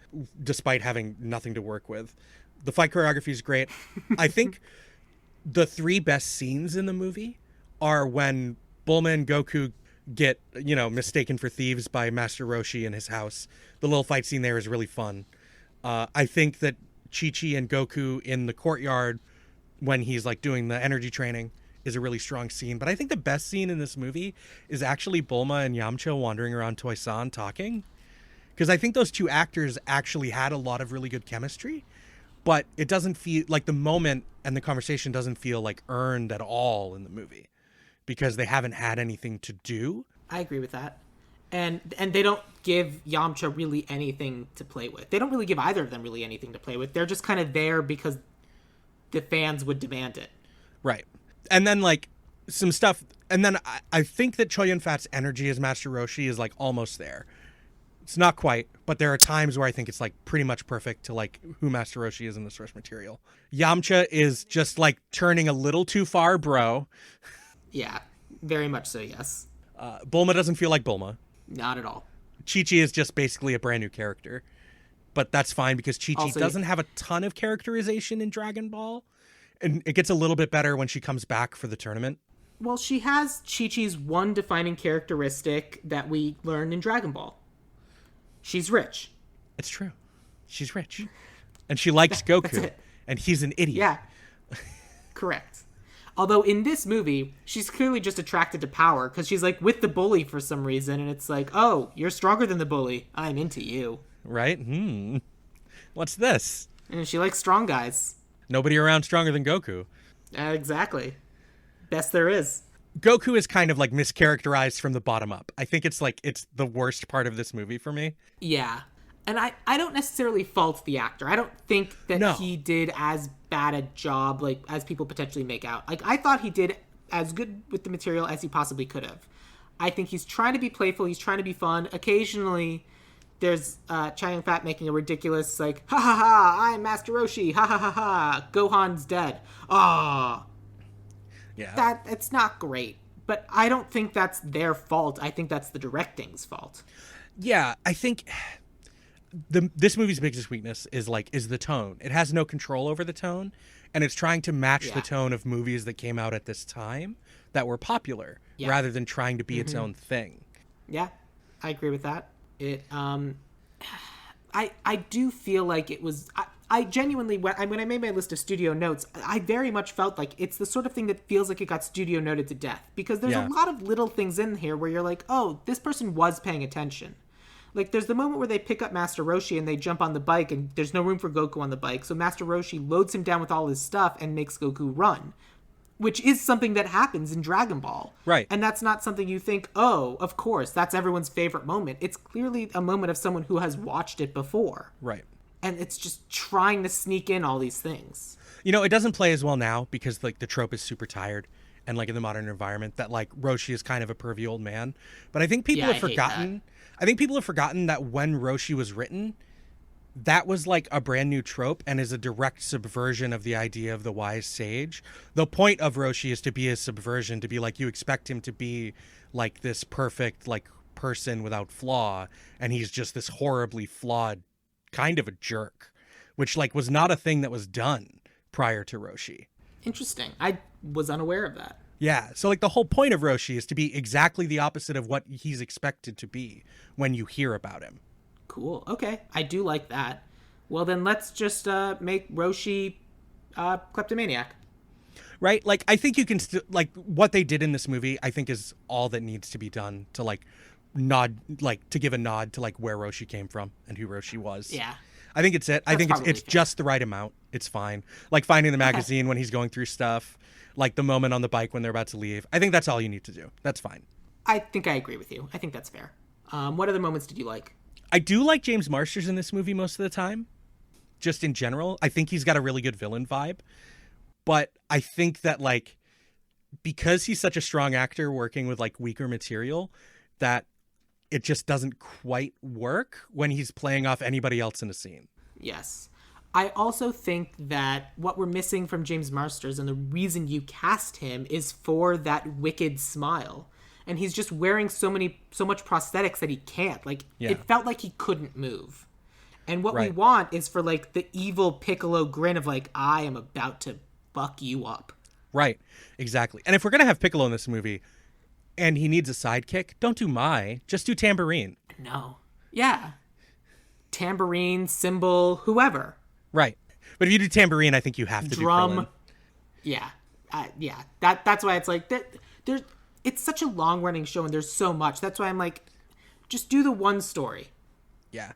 despite having nothing to work with. The fight choreography is great. I think the 3 best scenes in the movie are when Bulma and Goku get, mistaken for thieves by Master Roshi in his house. The little fight scene there is really fun. I think that Chi-Chi and Goku in the courtyard when he's like doing the energy training is a really strong scene. But I think the best scene in this movie is actually Bulma and Yamcha wandering around Toisan talking. Because I think those 2 actors actually had a lot of really good chemistry. But it doesn't feel like the moment and the conversation doesn't feel like earned at all in the movie. Because they haven't had anything to do. I agree with that. And they don't give Yamcha really anything to play with. They don't really give either of them really anything to play with. They're just kind of there because the fans would demand it. Right. And then, like, some stuff... And then I think that Chow Yun-fat's energy as Master Roshi is, like, almost there. It's not quite, but there are times where I think it's, like, pretty much perfect to, like, who Master Roshi is in the source material. Yamcha is just, like, turning a little too far, bro. Yeah, very much so, yes. Bulma doesn't feel like Bulma. Not at all. Chi-Chi is just basically a brand new character. But that's fine because Chi-Chi doesn't have a ton of characterization in Dragon Ball. And it gets a little bit better when she comes back for the tournament. Well, she has Chi-Chi's one defining characteristic that we learned in Dragon Ball. She's rich. It's true. She's rich. And she likes Goku. And he's an idiot. Yeah. Correct. Although in this movie, she's clearly just attracted to power because she's like with the bully for some reason. And it's like, oh, you're stronger than the bully. I'm into you. Right? What's this? And she likes strong guys. Nobody around stronger than Goku. Exactly. Best there is. Goku is kind of like mischaracterized from the bottom up. I think it's the worst part of this movie for me. Yeah. And I don't necessarily fault the actor. I don't think that he did as bad a job, like, as people potentially make out. Like, I thought he did as good with the material as he possibly could have. I think he's trying to be playful. He's trying to be fun. Occasionally, there's Chow Yun-fat making a ridiculous, like, ha ha ha, I'm Master Roshi, ha ha ha ha, Gohan's dead. Ah. Yeah. It's not great. But I don't think that's their fault. I think that's the directing's fault. Yeah, I think... This movie's biggest weakness is the tone. It has no control over the tone, and it's trying to match the tone of movies that came out at this time that were popular, rather than trying to be its own thing. Yeah, I agree with that. I do feel like it was... I genuinely, when I made my list of studio notes, I very much felt like it's the sort of thing that feels like it got studio noted to death. Because there's a lot of little things in here where you're like, oh, this person was paying attention. Like, there's the moment where they pick up Master Roshi and they jump on the bike and there's no room for Goku on the bike. So Master Roshi loads him down with all his stuff and makes Goku run. Which is something that happens in Dragon Ball. Right. And that's not something you think, oh, of course, that's everyone's favorite moment. It's clearly a moment of someone who has watched it before. Right. And it's just trying to sneak in all these things. It doesn't play as well now because, like, the trope is super tired. And, like, in the modern environment that, like, Roshi is kind of a pervy old man. But I think people have forgotten... I think people have forgotten that when Roshi was written, that was like a brand new trope and is a direct subversion of the idea of the wise sage. The point of Roshi is to be a subversion, to be like, you expect him to be like this perfect, like, person without flaw. And he's just this horribly flawed kind of a jerk, which, like, was not a thing that was done prior to Roshi. Interesting. I was unaware of that. Yeah. So like the whole point of Roshi is to be exactly the opposite of what he's expected to be when you hear about him. Cool. Okay. I do like that. Well, then let's just make Roshi kleptomaniac. Right? Like I think you can still like what they did in this movie, I think is all that needs to be done to like to give a nod to like where Roshi came from and who Roshi was. Yeah. I think it's it. I think it's fair. just the right amount. It's fine. Like finding the magazine when he's going through stuff, like the moment on the bike when they're about to leave. I think that's all you need to do. That's fine. I think I agree with you. I think that's fair. What other moments did you like? I do like James Marsters in this movie most of the time. Just in general, I think he's got a really good villain vibe. But I think that like because he's such a strong actor working with like weaker material, that it just doesn't quite work when he's playing off anybody else in a scene. Yes. I also think that what we're missing from James Marsters and the reason you cast him is for that wicked smile. And he's just wearing so much prosthetics that he can't. Like, It felt like he couldn't move. And what we want is for, like, the evil Piccolo grin of, like, I am about to fuck you up. Right. Exactly. And if we're going to have Piccolo in this movie and he needs a sidekick, don't do Mai. Just do Tambourine. No. Yeah. Tambourine, cymbal, whoever. Right. But if you do Tambourine, I think you have to do Krillin. Yeah. Yeah. That's why it's like, it's such a long-running show and there's so much. That's why I'm like, just do the one story. Yeah.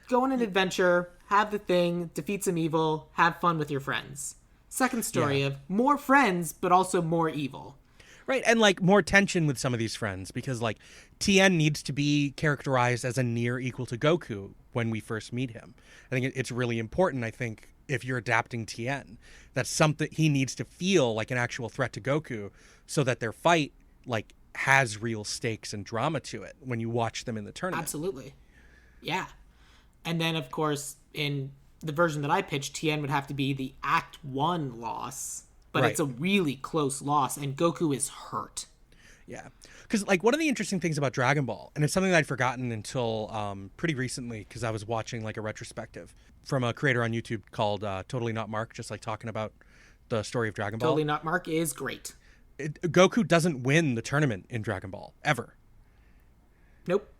Go on an adventure, have the thing, defeat some evil, have fun with your friends. Second story of more friends, but also more evil. Right, and like more tension with some of these friends because like Tien needs to be characterized as a near equal to Goku when we first meet him. I think it's really important, I think, if you're adapting Tien, that's something he needs to feel like an actual threat to Goku so that their fight like has real stakes and drama to it when you watch them in the tournament. Absolutely. Yeah. And then of course in the version that I pitched, Tien would have to be the Act 1 loss, but it's a really close loss, and Goku is hurt. Yeah. Because, like, one of the interesting things about Dragon Ball, and it's something that I'd forgotten until pretty recently because I was watching, like, a retrospective from a creator on YouTube called Totally Not Mark, just, like, talking about the story of Dragon Ball. Totally Not Mark is great. Goku doesn't win the tournament in Dragon Ball, ever. Nope.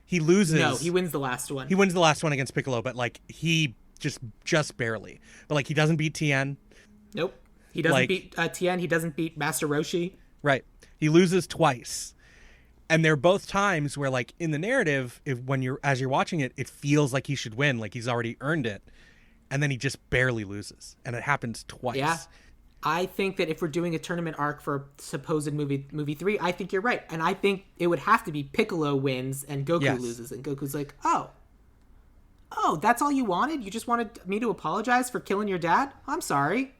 He loses. No, he wins the last one. He wins the last one against Piccolo, but like he just barely. But like he doesn't beat Tien. Nope. He doesn't beat Tien. He doesn't beat Master Roshi. Right. He loses twice. And they're both times where like in the narrative, as you're watching it, it feels like he should win, like he's already earned it. And then he just barely loses. And it happens twice. Yeah. I think that if we're doing a tournament arc for supposed movie 3, I think you're right. And I think it would have to be Piccolo wins and Goku loses. And Goku's like, oh, that's all you wanted? You just wanted me to apologize for killing your dad? I'm sorry.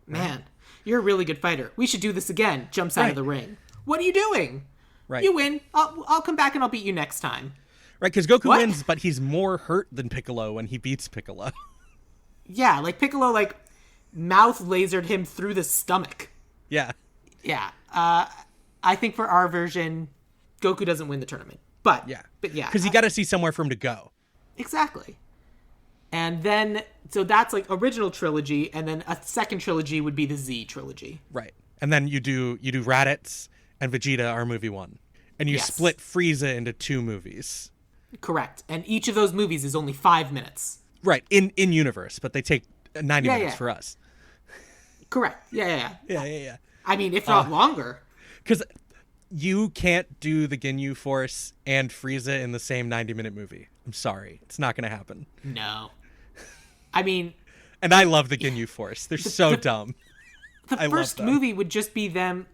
Man, you're a really good fighter. We should do this again. Jumps out of the ring. What are you doing? Right. You win. I'll come back and I'll beat you next time. Right, because Goku wins, but he's more hurt than Piccolo when he beats Piccolo. Yeah, like Piccolo, like, mouth lasered him through the stomach. Yeah. Yeah. I think for our version, Goku doesn't win the tournament. But yeah. Because you got to see somewhere for him to go. Exactly. And then, so that's like original trilogy, and then a second trilogy would be the Z trilogy. Right. And then you do Raditz and Vegeta are movie 1. And you split Frieza into 2 movies. Correct. And each of those movies is only 5 minutes. Right. In universe, but they take 90 minutes for us. Correct. Yeah. I mean, if not longer. Because you can't do the Ginyu Force and Frieza in the same 90-minute movie. I'm sorry. It's not going to happen. No. I mean... And I love the Ginyu Force. They're so dumb. The first movie would just be them...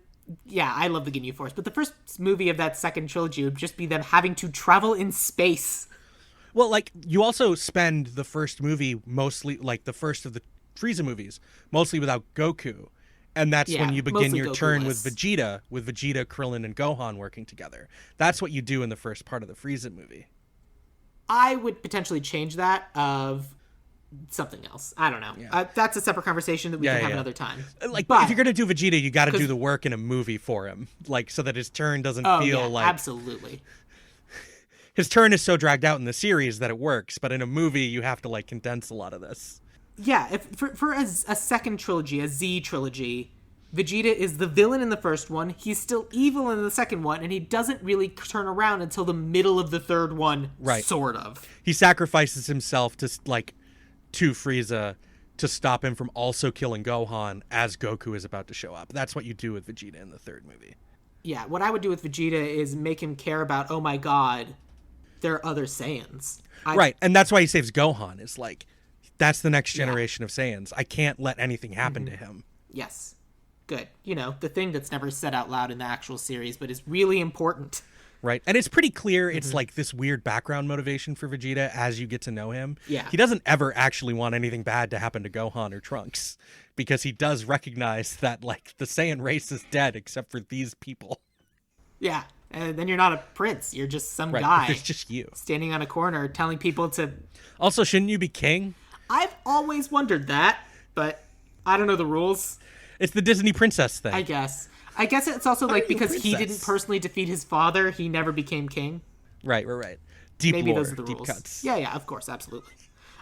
Yeah, I love the Ginyu Force. But the first movie of that second trilogy would just be them having to travel in space. Well, like, you also spend the first movie mostly, like, the first of the Frieza movies, mostly without Goku. And that's when you begin your turn with Vegeta, Krillin, and Gohan working together. That's what you do in the first part of the Frieza movie. I would potentially change that of something else. I don't know. Yeah. That's a separate conversation that we can have another time. Like, but if you're going to do Vegeta, you got to do the work in a movie for him. Like, so that his turn doesn't feel like... absolutely. His turn is so dragged out in the series that it works, but in a movie, you have to, like, condense a lot of this. Yeah, for a second trilogy, a Z trilogy, Vegeta is the villain in the first one. He's still evil in the second one, and he doesn't really turn around until the middle of the third one, Right. sort of. He sacrifices himself to Frieza to stop him from also killing Gohan as Goku is about to show up. That's what you do with Vegeta in the third movie. Yeah, what I would do with Vegeta is make him care about, oh my god, there are other Saiyans. Right, and that's why he saves Gohan. Is like, that's the next generation of Saiyans. I can't let anything happen to him. Yes. Good. You know, the thing that's never said out loud in the actual series, but is really important. Right. And it's pretty clear it's like this weird background motivation for Vegeta as you get to know him. Yeah. He doesn't ever actually want anything bad to happen to Gohan or Trunks because he does recognize that, like, the Saiyan race is dead except for these people. Yeah. And then you're not a prince. You're just some Right. guy. It's just you. Standing on a corner telling people to... Also, shouldn't you be king? I've always wondered that, but I don't know the rules. It's the Disney princess thing. I guess it's also like because he didn't personally defeat his father, he never became king. Right. Deep Maybe lore, those are the deep rules. cuts. Yeah, of course, absolutely.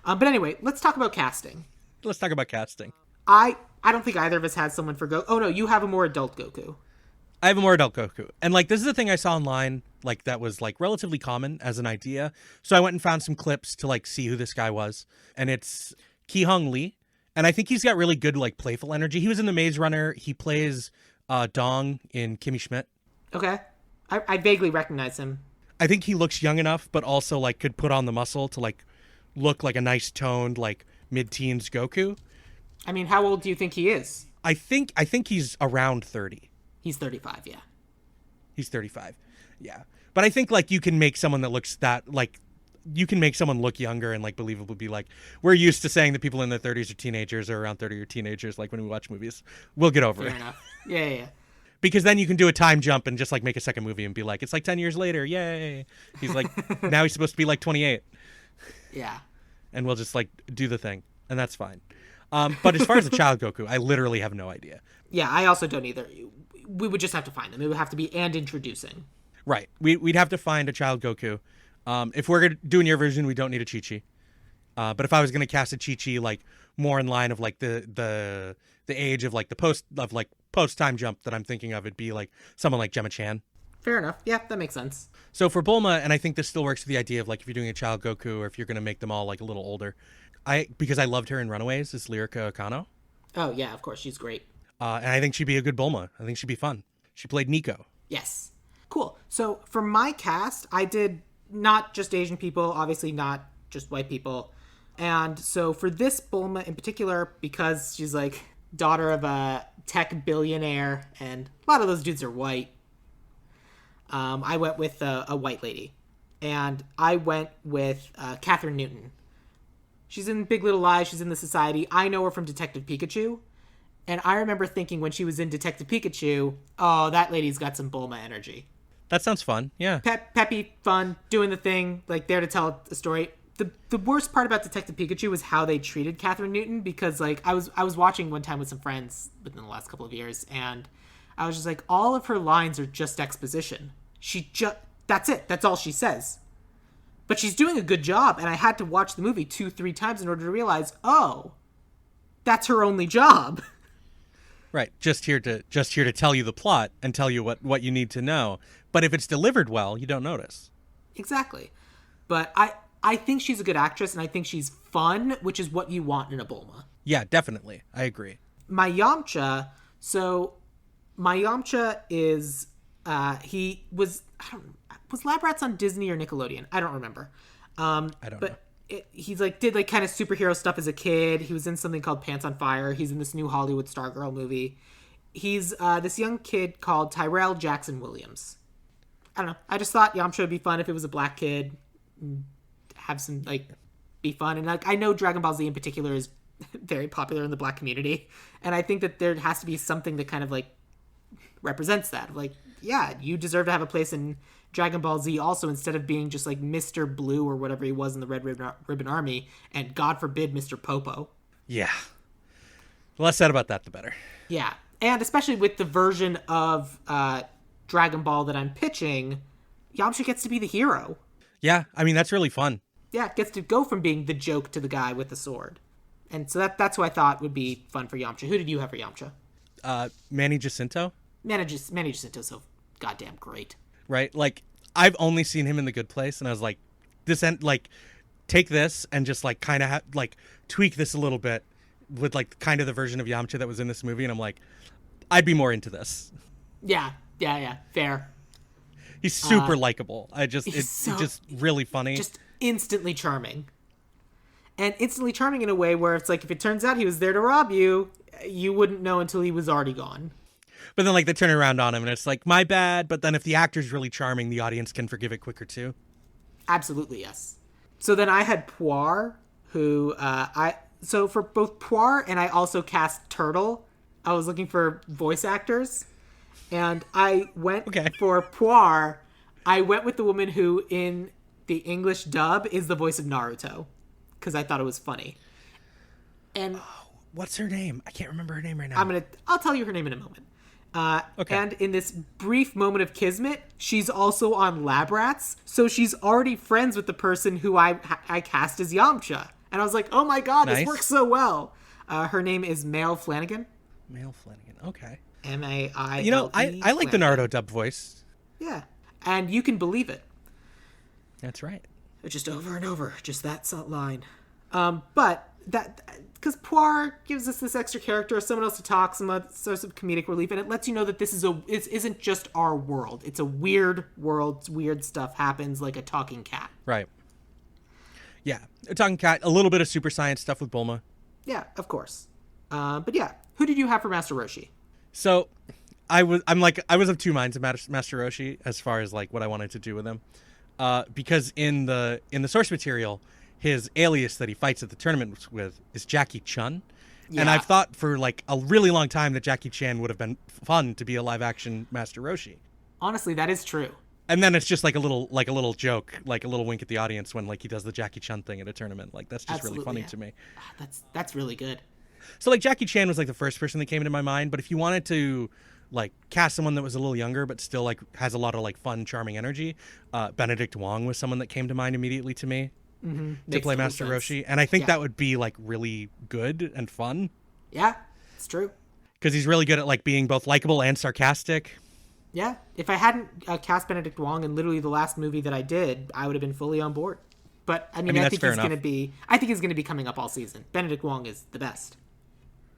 But anyway, let's talk about casting. Let's talk about casting. I don't think either of us had someone for Goku. Oh no, you have a more adult Goku. I have a more adult Goku. And, like, this is the thing I saw online, like, that was, like, relatively common as an idea. So I went and found some clips to, like, see who this guy was. And it's Ki-Hung Lee. And I think he's got really good, like, playful energy. He was in The Maze Runner. He plays Dong in Kimmy Schmidt. Okay. I vaguely recognize him. I think he looks young enough, but also, like, could put on the muscle to, like, look like a nice toned, like, mid-teens Goku. I mean, how old do you think he is? I think he's around 30. He's 35, yeah. He's 35. Yeah. But I think, like, you can make someone that looks that, like, you can make someone look younger and, like, believable. Be like, we're used to saying that people in their 30s are teenagers or around 30 are teenagers, like, when we watch movies. We'll get over Fair it. enough. Yeah. Because then you can do a time jump and just, like, make a second movie and be like, it's like 10 years later. Yay. He's like, now he's supposed to be, like, 28. Yeah. And we'll just, like, do the thing. And that's fine. But as far as the child Goku, I literally have no idea. Yeah, I also don't either. We would just have to find them. It would have to be and introducing. Right. We'd have to find a child Goku. If we're doing your version, we don't need a Chi-Chi. But if I was going to cast a Chi-Chi, like, more in line of, like, the age of, like, the post time jump that I'm thinking of, it'd be, like, someone like Gemma Chan. Fair enough. Yeah, that makes sense. So for Bulma, and I think this still works with the idea of, like, if you're doing a child Goku or if you're going to make them all, like, a little older, because I loved her in Runaways, is Lyrica Akano. Oh, yeah, of course. She's great. And I think she'd be a good Bulma. I think she'd be fun. She played Nico. Yes. Cool. So for my cast, I did not just Asian people, obviously not just white people. And so for this Bulma in particular, because she's like daughter of a tech billionaire and a lot of those dudes are white, I went with a white lady. And I went with Catherine Newton. She's in Big Little Lies. She's in The Society. I know her from Detective Pikachu. And I remember thinking when she was in Detective Pikachu, oh, that lady's got some Bulma energy. That sounds fun. Yeah. Peppy, fun, doing the thing, like there to tell a story. The worst part about Detective Pikachu was how they treated Catherine Newton, because like I was watching one time with some friends within the last couple of years, and I was just like, all of her lines are just exposition. That's it. That's all she says. But she's doing a good job, and I had to watch the movie 2-3 times in order to realize, oh, that's her only job. Right. Just here to tell you the plot and tell you what you need to know. But if it's delivered well, you don't notice. Exactly. But I think she's a good actress, and I think she's fun, which is what you want in a Bulma. Yeah, definitely. I agree. My Yamcha, is, was Lab Rats on Disney or Nickelodeon? I don't remember. I don't know. He's like did like kind of superhero stuff as a kid. He was in something called Pants on Fire. He's in this new Hollywood Stargirl movie. He's this young kid called Tyrell Jackson Williams. I don't know. I just thought Yamcha would be fun if it was a black kid. Have some like be fun, and like I know Dragon Ball Z in particular is very popular in the black community, and I think that there has to be something that kind of like represents that. Like, yeah, you deserve to have a place in Dragon Ball Z also, instead of being just like Mr. Blue or whatever he was in the Red Ribbon Army, and God forbid Mr. Popo. Yeah. The less said about that, the better. Yeah, and especially with the version of Dragon Ball that I'm pitching, Yamcha gets to be the hero. Yeah, I mean, that's really fun. Yeah, gets to go from being the joke to the guy with the sword. And so that's who I thought would be fun for Yamcha. Who did you have for Yamcha? Manny Jacinto. Manny Jacinto's so goddamn great. Right? Like, I've only seen him in The Good Place, and I was like, take this and just like kind of tweak this a little bit with like kind of the version of Yamcha that was in this movie, and I'm like, I'd be more into this. Yeah, fair. He's super likable. It's just really funny. Just instantly charming. And instantly charming in a way where it's like, if it turns out he was there to rob you, you wouldn't know until he was already gone. But then, like, they turn around on him, and it's like, my bad. But then if the actor's really charming, the audience can forgive it quicker, too. Absolutely, yes. So then I had Poir, who So for both Poir and I also cast Turtle, I was looking for voice actors. And I went for Poir. I went with the woman who, in the English dub, is the voice of Naruto. Because I thought it was funny. And what's her name? I can't remember her name right now. I'll tell you her name in a moment. And in this brief moment of kismet, she's also on Lab Rats, so she's already friends with the person who I cast as Yamcha. And I was like, oh my god, This works so well. Her name is Mail Flanagan. Mail Flanagan, okay. M-A-I-L-E. You know, I like the Naruto dub voice. Yeah, and you can believe it. That's right. Just over and over, just that line. But that, because Poir gives us this extra character, someone else to talk, some source of comedic relief, and it lets you know that this isn't just our world. It's a weird world. Weird stuff happens, like a talking cat. Right. Yeah, a talking cat. A little bit of super science stuff with Bulma. Yeah, of course. But yeah, who did you have for Master Roshi? So, I was of two minds of Master Roshi as far as like what I wanted to do with him. Because in the source material, his alias that he fights at the tournament with is Jackie Chun. Yeah. And I've thought for like a really long time that Jackie Chan would have been fun to be a live action Master Roshi. Honestly, that is true. And then it's just like a little joke, like a little wink at the audience when like he does the Jackie Chun thing at a tournament. Like that's just really funny to me. That's really good. So like Jackie Chan was like the first person that came into my mind, but if you wanted to like cast someone that was a little younger but still like has a lot of like fun, charming energy, Benedict Wong was someone that came to mind immediately to me to play Master Roshi, and I think that would be like really good and fun. Yeah, it's true. Because he's really good at like being both likable and sarcastic. Yeah, if I hadn't cast Benedict Wong in literally the last movie that I did, I would have been fully on board. But I think he's going to be. I think he's going to be coming up all season. Benedict Wong is the best.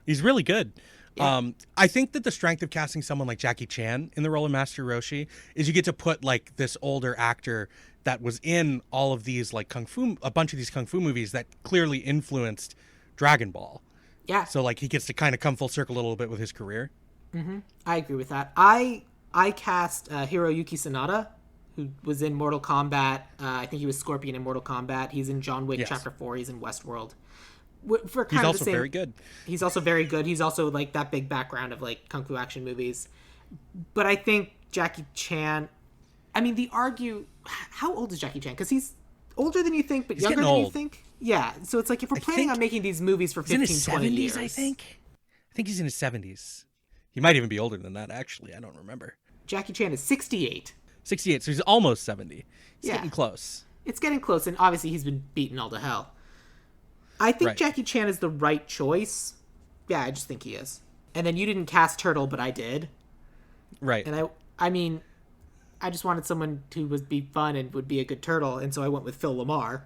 He's really good. Yeah. I think that the strength of casting someone like Jackie Chan in the role of Master Roshi is you get to put like this older actor that was in all of these like a bunch of these kung fu movies that clearly influenced Dragon Ball. Yeah. So like he gets to kind of come full circle a little bit with his career. Mm-hmm. I agree with that. I cast Hiroyuki Sanada, who was in Mortal Kombat. I think he was Scorpion in Mortal Kombat. He's in John Wick Chapter 4. He's in Westworld. He's also very good. He's also very good. He's also like that big background of like kung fu action movies. But I think Jackie Chan. I mean, how old is Jackie Chan? Because he's older than you think, but younger than you think. Yeah. So it's like if we're planning on making these movies for 15, 20 years. I think he's in his 70s. He might even be older than that. Actually, I don't remember. Jackie Chan is 68. 68. So he's almost 70. He's getting close. It's getting close, and obviously he's been beaten all to hell. I think Jackie Chan is the right choice. Yeah, I just think he is. And then you didn't cast Turtle, but I did. Right. And I mean, I just wanted someone who would be fun and would be a good turtle, and so I went with Phil LaMarr.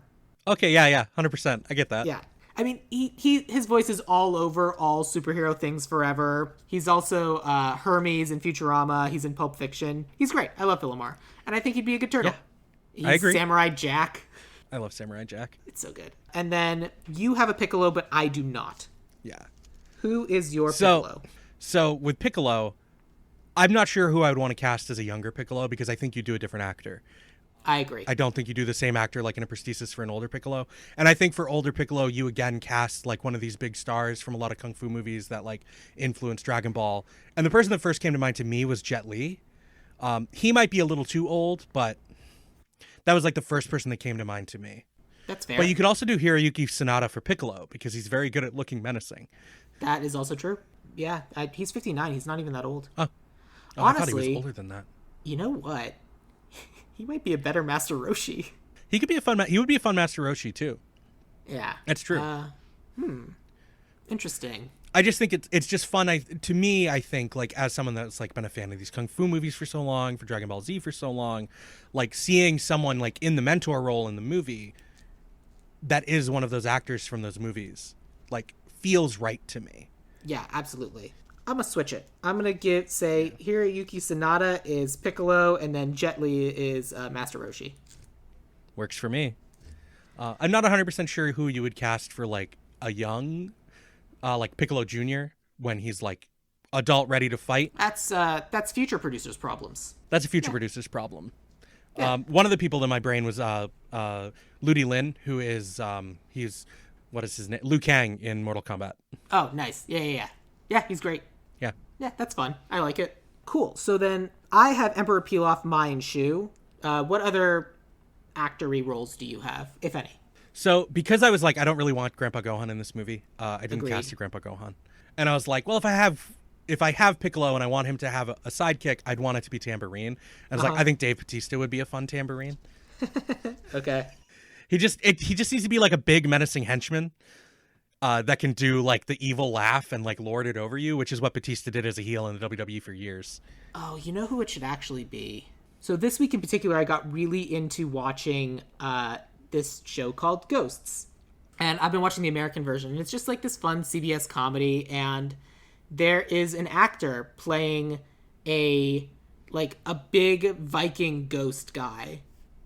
Okay, yeah, 100%. I get that. Yeah. I mean, his voice is all over all superhero things forever. He's also Hermes in Futurama. He's in Pulp Fiction. He's great. I love Phil LaMarr. And I think he'd be a good turtle. Yeah, I agree. Samurai Jack. I love Samurai Jack. It's so good. And then you have a Piccolo, but I do not. Yeah. Who is your Piccolo? So with Piccolo, I'm not sure who I would want to cast as a younger Piccolo because I think you do a different actor. I agree. I don't think you do the same actor like in a prosthesis for an older Piccolo. And I think for older Piccolo, you again cast like one of these big stars from a lot of kung fu movies that like influenced Dragon Ball. And the person that first came to mind to me was Jet Li. He might be a little too old, but that was like the first person that came to mind to me. That's fair. But you could also do Hiroyuki Sanada for Piccolo because he's very good at looking menacing. That is also true. Yeah, he's 59. He's not even that old. Oh, honestly, I thought he was older than that. You know what? He might be a better Master Roshi. He could be a fun. He would be a fun Master Roshi too. Yeah, that's true. Interesting. I just think it's just fun. To me, I think, like, as someone that's like been a fan of these kung fu movies for so long, for Dragon Ball Z for so long, like seeing someone like in the mentor role in the movie that is one of those actors from those movies, like, feels right to me. Yeah, absolutely. I'm gonna switch it. I'm gonna say Hiroyuki Sanada is Piccolo, and then Jet Li is Master Roshi. Works for me. I'm not 100% sure who you would cast for like a young, like Piccolo Jr. when he's like adult, ready to fight. That's future producers' problems. That's a future producer's problem. Yeah. One of the people in my brain was Ludi Lin, who is what is his name? Liu Kang in Mortal Kombat. Oh, nice. Yeah. Yeah, he's great. Yeah. Yeah, that's fun. I like it. Cool. So then I have Emperor Pilaf, Mai, and Shu. What other actory roles do you have, if any? So because I was like, I don't really want Grandpa Gohan in this movie, I didn't Agreed. cast a Grandpa Gohan. And I was like, well, if I have Piccolo and I want him to have a sidekick, I'd want it to be Tambourine. And I was like, I think Dave Bautista would be a fun Tambourine. Okay. He just needs to be like a big menacing henchman that can do like the evil laugh and like lord it over you, which is what Bautista did as a heel in the WWE for years. Oh, you know who it should actually be? So this week in particular, I got really into watching this show called Ghosts. And I've been watching the American version, and it's just like this fun CBS comedy, and there is an actor playing a big Viking ghost guy,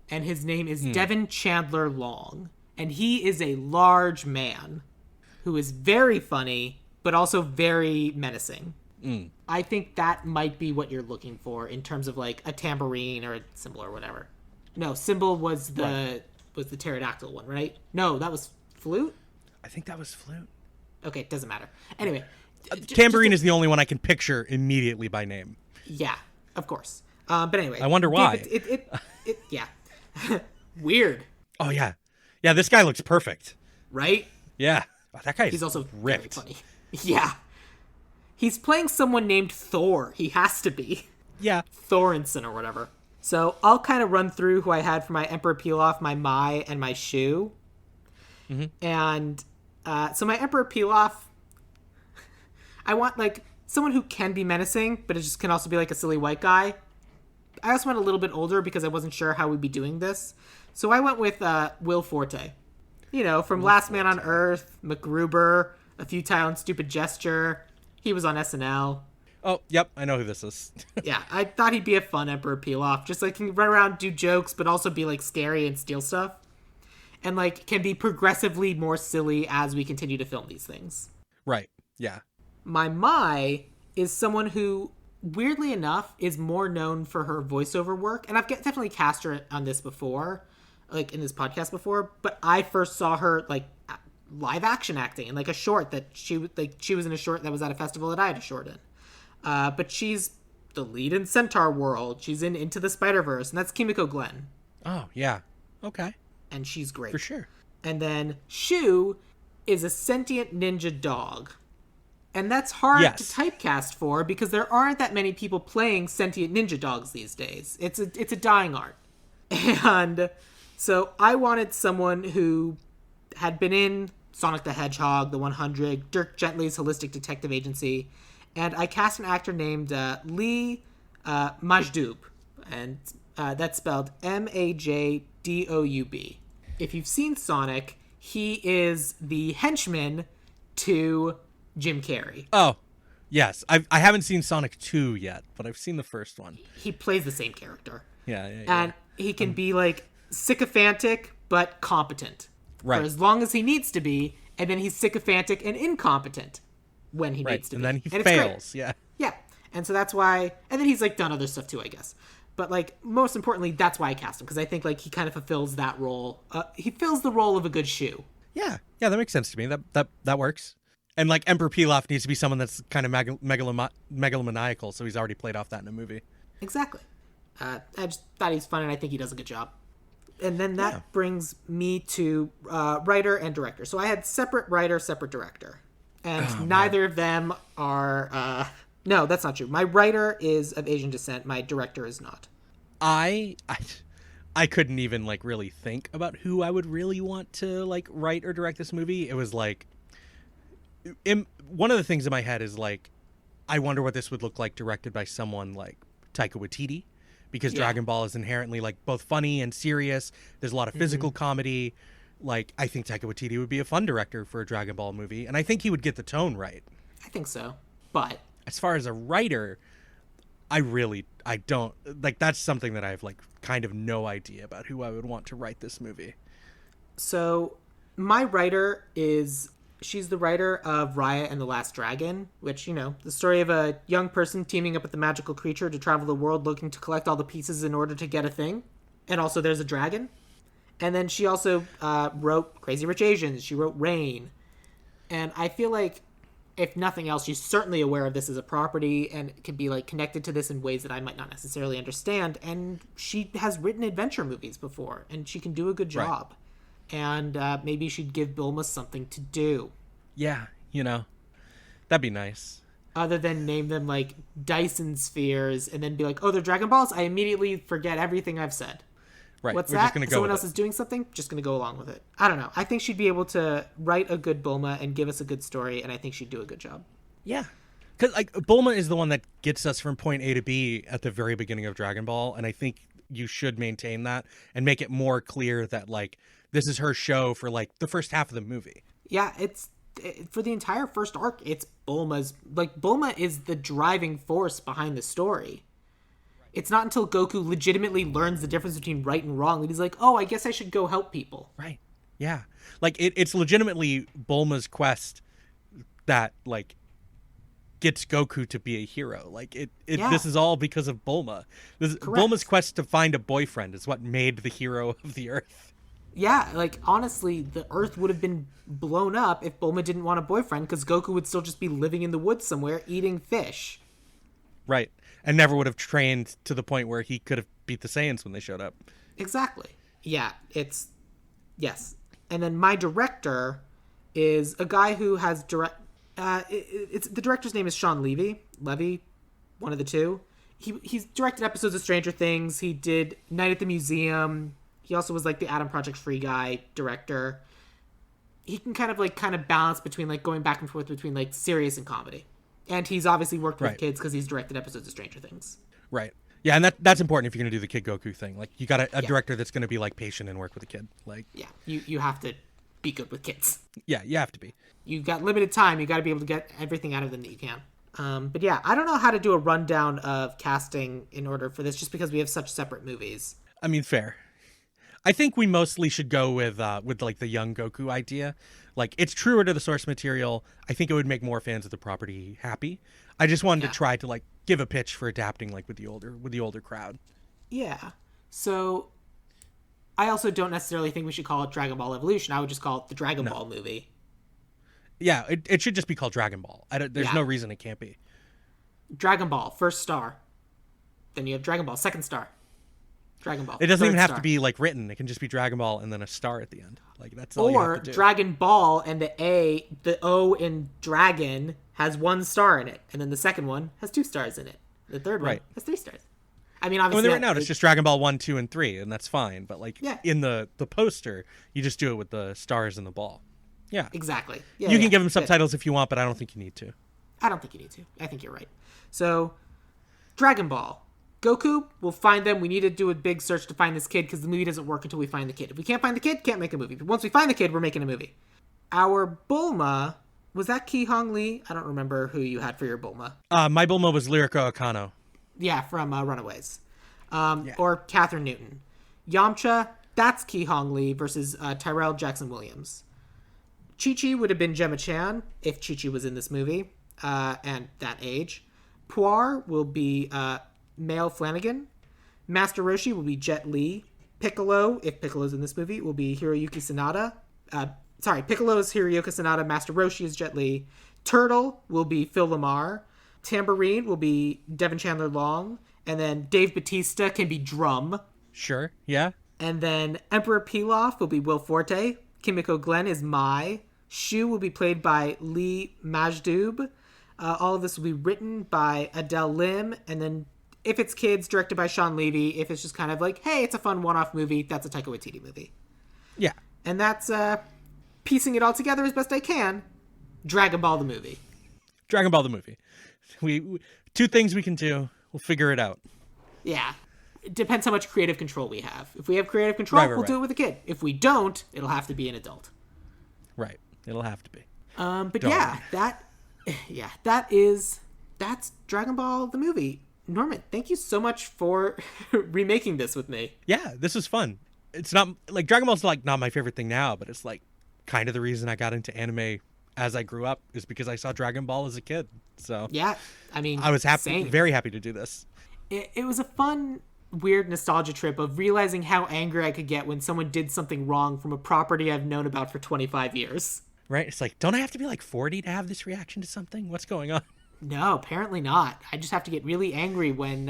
and his name is Devin Chandler Long, and he is a large man who is very funny, but also very menacing. I think that might be what you're looking for in terms of like a tambourine or a cymbal or whatever. No, cymbal was the pterodactyl one, right? No, that was flute? I think that was flute. Okay, it doesn't matter. Anyway. Tambourine is the only one I can picture immediately by name. Yeah, of course. But anyway. I wonder why. Yeah. Weird. Oh, yeah. Yeah, this guy looks perfect. Right? Yeah. Wow, that guy is He's also ripped. Very funny. Yeah. He's playing someone named Thor. He has to be. Yeah. Thorinson or whatever. So I'll kind of run through who I had for my Emperor Pilaf, my Mai, and my Shu. Mm-hmm. And so my Emperor Pilaf, I want like someone who can be menacing, but it just can also be like a silly white guy. I also went a little bit older because I wasn't sure how we'd be doing this. So I went with Will Forte. You know, from Last Man on Earth, MacGruber, A Futile and Stupid Gesture. He was on SNL. Oh, yep, I know who this is. Yeah, I thought he'd be a fun Emperor Pilaf. Just like can run around, do jokes, but also be like scary and steal stuff. And like can be progressively more silly as we continue to film these things. Right, yeah. My Mai is someone who, weirdly enough, is more known for her voiceover work. And I've definitely cast her on this before, like in this podcast before. But I first saw her like live action acting in like a short that she was in a short that was at a festival that I had a short in. But she's the lead in Centaur World. She's in Into the Spider-Verse, and that's Kimiko Glenn. Oh, yeah. Okay. And she's great. For sure. And then Shu is a sentient ninja dog. And that's hard to typecast for because there aren't that many people playing sentient ninja dogs these days. It's a dying art. And so I wanted someone who had been in Sonic the Hedgehog, The 100, Dirk Gently's Holistic Detective Agency, and I cast an actor named Lee Majdoub, and that's spelled Majdoub. If you've seen Sonic, he is the henchman to Jim Carrey. Oh, yes. I haven't seen Sonic 2 yet, but I've seen the first one. He plays the same character. Yeah. And he can be like sycophantic but competent. Right. For as long as he needs to be, and then he's sycophantic and incompetent when he needs to be. And then he and fails, yeah. Yeah. And so that's why, and then he's like done other stuff too, I guess. But like most importantly, that's why I cast him, because I think like he kind of fulfills that role. He fills the role of a good Shu. Yeah, that makes sense to me. That works. And like Emperor Pilaf needs to be someone that's kind of megalomaniacal, so he's already played off that in a movie. Exactly. I just thought he's fun, and I think he does a good job. And then that brings me to writer and director. So I had separate writer, separate director. And neither of them are... no, that's not true. My writer is of Asian descent. My director is not. I couldn't even like really think about who I would really want to like write or direct this movie. It was like one of the things in my head is like, I wonder what this would look like directed by someone like Taika Waititi, because Dragon Ball is inherently like both funny and serious. There's a lot of physical comedy. Like, I think Taika Waititi would be a fun director for a Dragon Ball movie, and I think he would get the tone right. I think so. But as far as a writer, I don't like, that's something that I have like kind of no idea about who I would want to write this movie. So my writer she's the writer of Raya and the Last Dragon, which, the story of a young person teaming up with a magical creature to travel the world looking to collect all the pieces in order to get a thing. And also there's a dragon. And then she also wrote Crazy Rich Asians. She wrote Rain. And I feel like, if nothing else, she's certainly aware of this as a property and can be like connected to this in ways that I might not necessarily understand. And she has written adventure movies before, and she can do a good job. Right. And maybe she'd give Bulma something to do. Yeah, that'd be nice. Other than name them like Dyson spheres and then be like, oh, they're Dragon Balls? I immediately forget everything I've said. Right. What's We're that? Just gonna go Someone with else is doing something? Just going to go along with it. I don't know. I think she'd be able to write a good Bulma and give us a good story, and I think she'd do a good job. Yeah. Because like Bulma is the one that gets us from point A to B at the very beginning of Dragon Ball, and I think you should maintain that and make it more clear that like this is her show for like the first half of the movie. Yeah, for the entire first arc, it's Bulma's, like, Bulma is the driving force behind the story. It's not until Goku legitimately learns the difference between right and wrong that he's like, oh, I guess I should go help people. Right. Yeah. Like, it's legitimately Bulma's quest that, like, gets Goku to be a hero. Like, this is all because of Bulma. Bulma's quest to find a boyfriend is what made the hero of the Earth. Yeah, like, honestly, the Earth would have been blown up if Bulma didn't want a boyfriend, because Goku would still just be living in the woods somewhere eating fish. Right. And never would have trained to the point where he could have beat the Saiyans when they showed up. Exactly. Yeah, yes. And then my director is a guy who has the director's name is Sean Levy, one of the two. He's directed episodes of Stranger Things. He did Night at the Museum. He also was like the Adam Project Free Guy director. He can kind of balance between like going back and forth between like serious and comedy. And he's obviously worked with kids because he's directed episodes of Stranger Things. Right. Yeah, and that's important if you're going to do the Kid Goku thing. Like, you got a director that's going to be like patient and work with a kid. Like, yeah, you have to be good with kids. Yeah, you have to be. You've got limited time. You got to be able to get everything out of them that you can. But yeah, I don't know how to do a rundown of casting in order for this, just because we have such separate movies. I mean, fair. I think we mostly should go with like the young Goku idea. Like, it's truer to the source material. I think it would make more fans of the property happy. I just wanted to try to like give a pitch for adapting like with the older crowd. Yeah. So I also don't necessarily think we should call it Dragon Ball Evolution. I would just call it the Dragon Ball movie. Yeah, it should just be called Dragon Ball. There's no reason it can't be. Dragon Ball, first star. Then you have Dragon Ball, second star. Dragon Ball. It doesn't even have to be like written. It can just be Dragon Ball and then a star at the end. Like, that's all you have to do. Or Dragon Ball and the O in Dragon has 1 star in it, and then the second one has 2 stars in it. The third one has 3 stars. I mean, obviously, right now it's just Dragon Ball 1, 2, and 3, and that's fine. But like in the poster, you just do it with the stars and the ball. Yeah, exactly. Yeah, you can give them subtitles if you want, but I don't think you need to. I don't think you need to. I think you're right. So, Dragon Ball. Goku, we'll find them. We need to do a big search to find this kid because the movie doesn't work until we find the kid. If we can't find the kid, can't make a movie. But once we find the kid, we're making a movie. Our Bulma, was that Ki Hong Lee? I don't remember who you had for your Bulma. My Bulma was Lyrica Okano. Yeah, from Runaways. Or Catherine Newton. Yamcha, that's Ki Hong Lee versus Tyrell Jackson Williams. Chi-Chi would have been Gemma Chan if Chi-Chi was in this movie and that age. Puar will be Male Flanagan. Master Roshi will be Jet Li. Piccolo, if Piccolo's in this movie, will be Hiroyuki Sanada. Piccolo is Hiroyuki Sanada. Master Roshi is Jet Li. Turtle will be Phil Lamar. Tambourine will be Devin Chandler Long. And then Dave Bautista can be Drum. Sure, yeah. And then Emperor Pilaf will be Will Forte. Kimiko Glenn is Mai. Shu will be played by Lee Majdoub. All of this will be written by Adele Lim. And then if it's kids, directed by Sean Levy. If it's just kind of like, hey, it's a fun one-off movie, that's a Taika Waititi movie. Yeah. And that's piecing it all together as best I can. Dragon Ball the movie. Dragon Ball the movie. We two things we can do. We'll figure it out. Yeah. It depends how much creative control we have. If we have creative control, we'll do it with a kid. If we don't, it'll have to be an adult. Right. It'll have to be. But Don't that's Dragon Ball the movie. Norman, thank you so much for remaking this with me. Yeah, this was fun. It's not like Dragon Ball's like not my favorite thing now, but it's like kind of the reason I got into anime as I grew up is because I saw Dragon Ball as a kid. So yeah, I mean, I was same. very happy to do this. It was a fun, weird nostalgia trip of realizing how angry I could get when someone did something wrong from a property I've known about for 25 years. Right? It's like, don't I have to be like 40 to have this reaction to something? What's going on? No, apparently not. I just have to get really angry when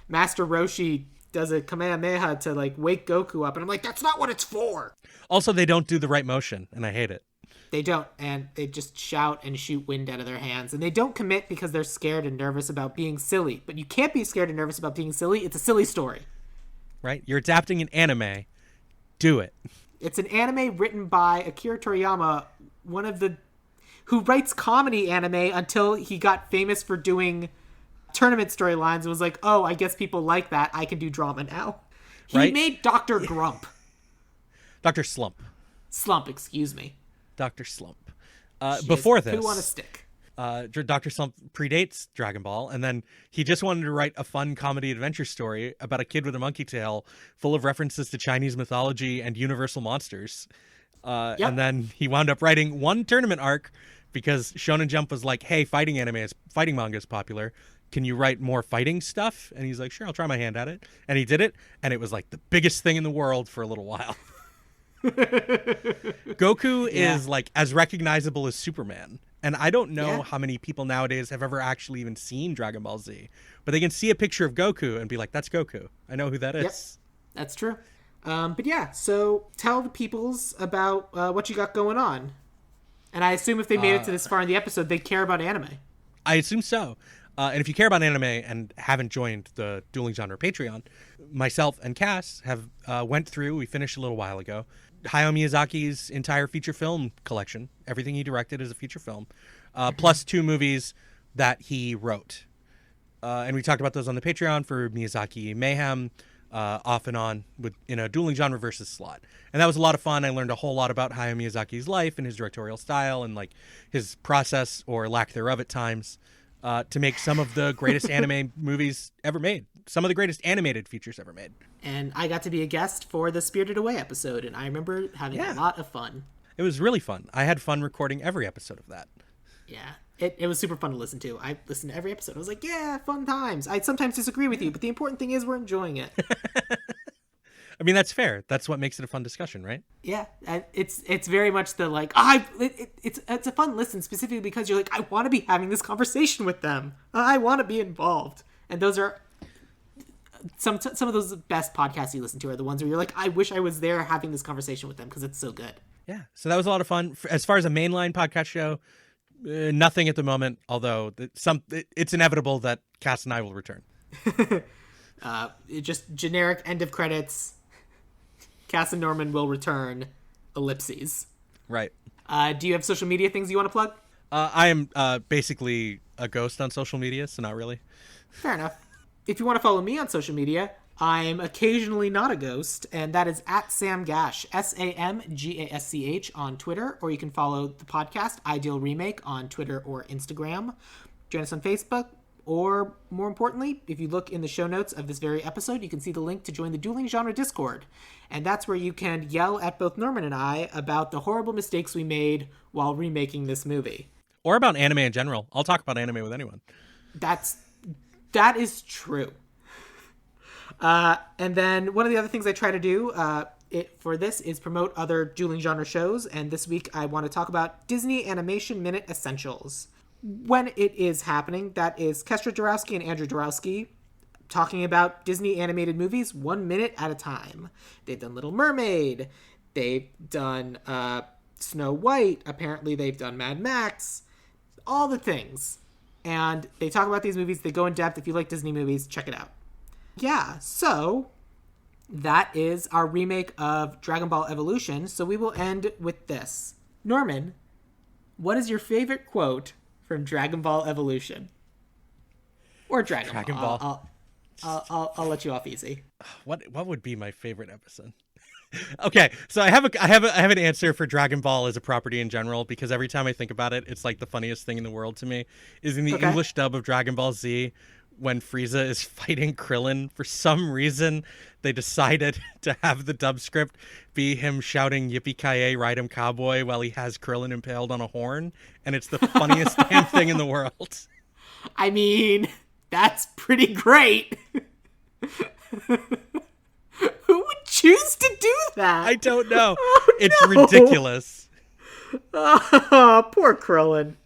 Master Roshi does a Kamehameha to like wake Goku up, and I'm like, that's not what it's for. Also, they don't do the right motion, and I hate it. They don't, and they just shout and shoot wind out of their hands, and they don't commit because they're scared and nervous about being silly. But you can't be scared and nervous about being silly. It's a silly story. Right? You're adapting an anime. Do it. It's an anime written by Akira Toriyama, who writes comedy anime until he got famous for doing tournament storylines and was like, oh, I guess people like that. I can do drama now. He made Dr. Grump. Dr. Slump. Slump, excuse me. Dr. Slump. Before this, poo on a stick. Dr. Slump predates Dragon Ball, and then he just wanted to write a fun comedy adventure story about a kid with a monkey tail full of references to Chinese mythology and universal monsters. And then he wound up writing one tournament arc because Shonen Jump was like, hey, fighting manga is popular. Can you write more fighting stuff? And he's like, sure, I'll try my hand at it. And he did it, and it was like the biggest thing in the world for a little while. Goku is like as recognizable as Superman. And I don't know how many people nowadays have ever actually even seen Dragon Ball Z, but they can see a picture of Goku and be like, that's Goku. I know who that is. Yep, that's true. But yeah, so tell the peoples about what you got going on. And I assume if they made it to this far in the episode, they care about anime. I assume so. And if you care about anime and haven't joined the Dueling Genre Patreon, myself and Cass have we finished a little while ago, Hayao Miyazaki's entire feature film collection. Everything he directed is a feature film, plus 2 movies that he wrote. And we talked about those on the Patreon for Miyazaki Mayhem, off and on in a Dueling Genre versus slot. And that was a lot of fun. I learned a whole lot about Hayao Miyazaki's life and his directorial style and like his process or lack thereof at times to make some of the greatest anime movies ever made. Some of the greatest animated features ever made. And I got to be a guest for the Spirited Away episode, and I remember having a lot of fun. It was really fun. I had fun recording every episode of that. Yeah, it was super fun to listen to. I listened to every episode. I was like, yeah, fun times. I sometimes disagree with you, but the important thing is we're enjoying it. I mean, that's fair. That's what makes it a fun discussion, right? Yeah, it's very much the like, it's a fun listen specifically because you're like, I want to be having this conversation with them. I want to be involved. And those are some of those best podcasts you listen to are the ones where you're like, I wish I was there having this conversation with them because it's so good. Yeah, so that was a lot of fun. As far as a mainline podcast show, nothing at the moment, although it's inevitable that Cass and I will return. Just generic end of credits. Cass and Norman will return. Ellipses. Right. Do you have social media things you want to plug? I am basically a ghost on social media, so not really. Fair enough. If you want to follow me on social media, I'm occasionally not a ghost, and that is at Sam Gasch, SamGasch on Twitter, or you can follow the podcast, Ideal Remake, on Twitter or Instagram. Join us on Facebook, or more importantly, if you look in the show notes of this very episode, you can see the link to join the Dueling Genre Discord, and that's where you can yell at both Norman and I about the horrible mistakes we made while remaking this movie. Or about anime in general. I'll talk about anime with anyone. That is true. And then one of the other things I try to do for this is promote other Dueling Genre shows. And this week I want to talk about Disney Animation Minute Essentials. When it is happening, that is Kestra Dorowski and Andrew Dorowski talking about Disney animated movies 1 minute at a time. They've done Little Mermaid. They've done Snow White. Apparently they've done Mad Max. All the things. And they talk about these movies. They go in depth. If you like Disney movies, check it out. Yeah, so that is our remake of Dragon Ball Evolution. So we will end with this. Norman, What is your favorite quote from Dragon Ball Evolution? Or Dragon Ball. I'll let you off easy. What would be my favorite episode? Okay, so I have an answer for Dragon Ball as a property in general, because every time I think about it, it's like the funniest thing in the world to me. Is in the English dub of Dragon Ball Z, when Frieza is fighting Krillin. For some reason, they decided to have the dub script be him shouting "Yippee-ki-yay, ride him cowboy" while he has Krillin impaled on a horn, and it's the funniest damn thing in the world. I mean, that's pretty great. Who would choose to do that? I don't know. It's ridiculous. Oh, poor Krillin.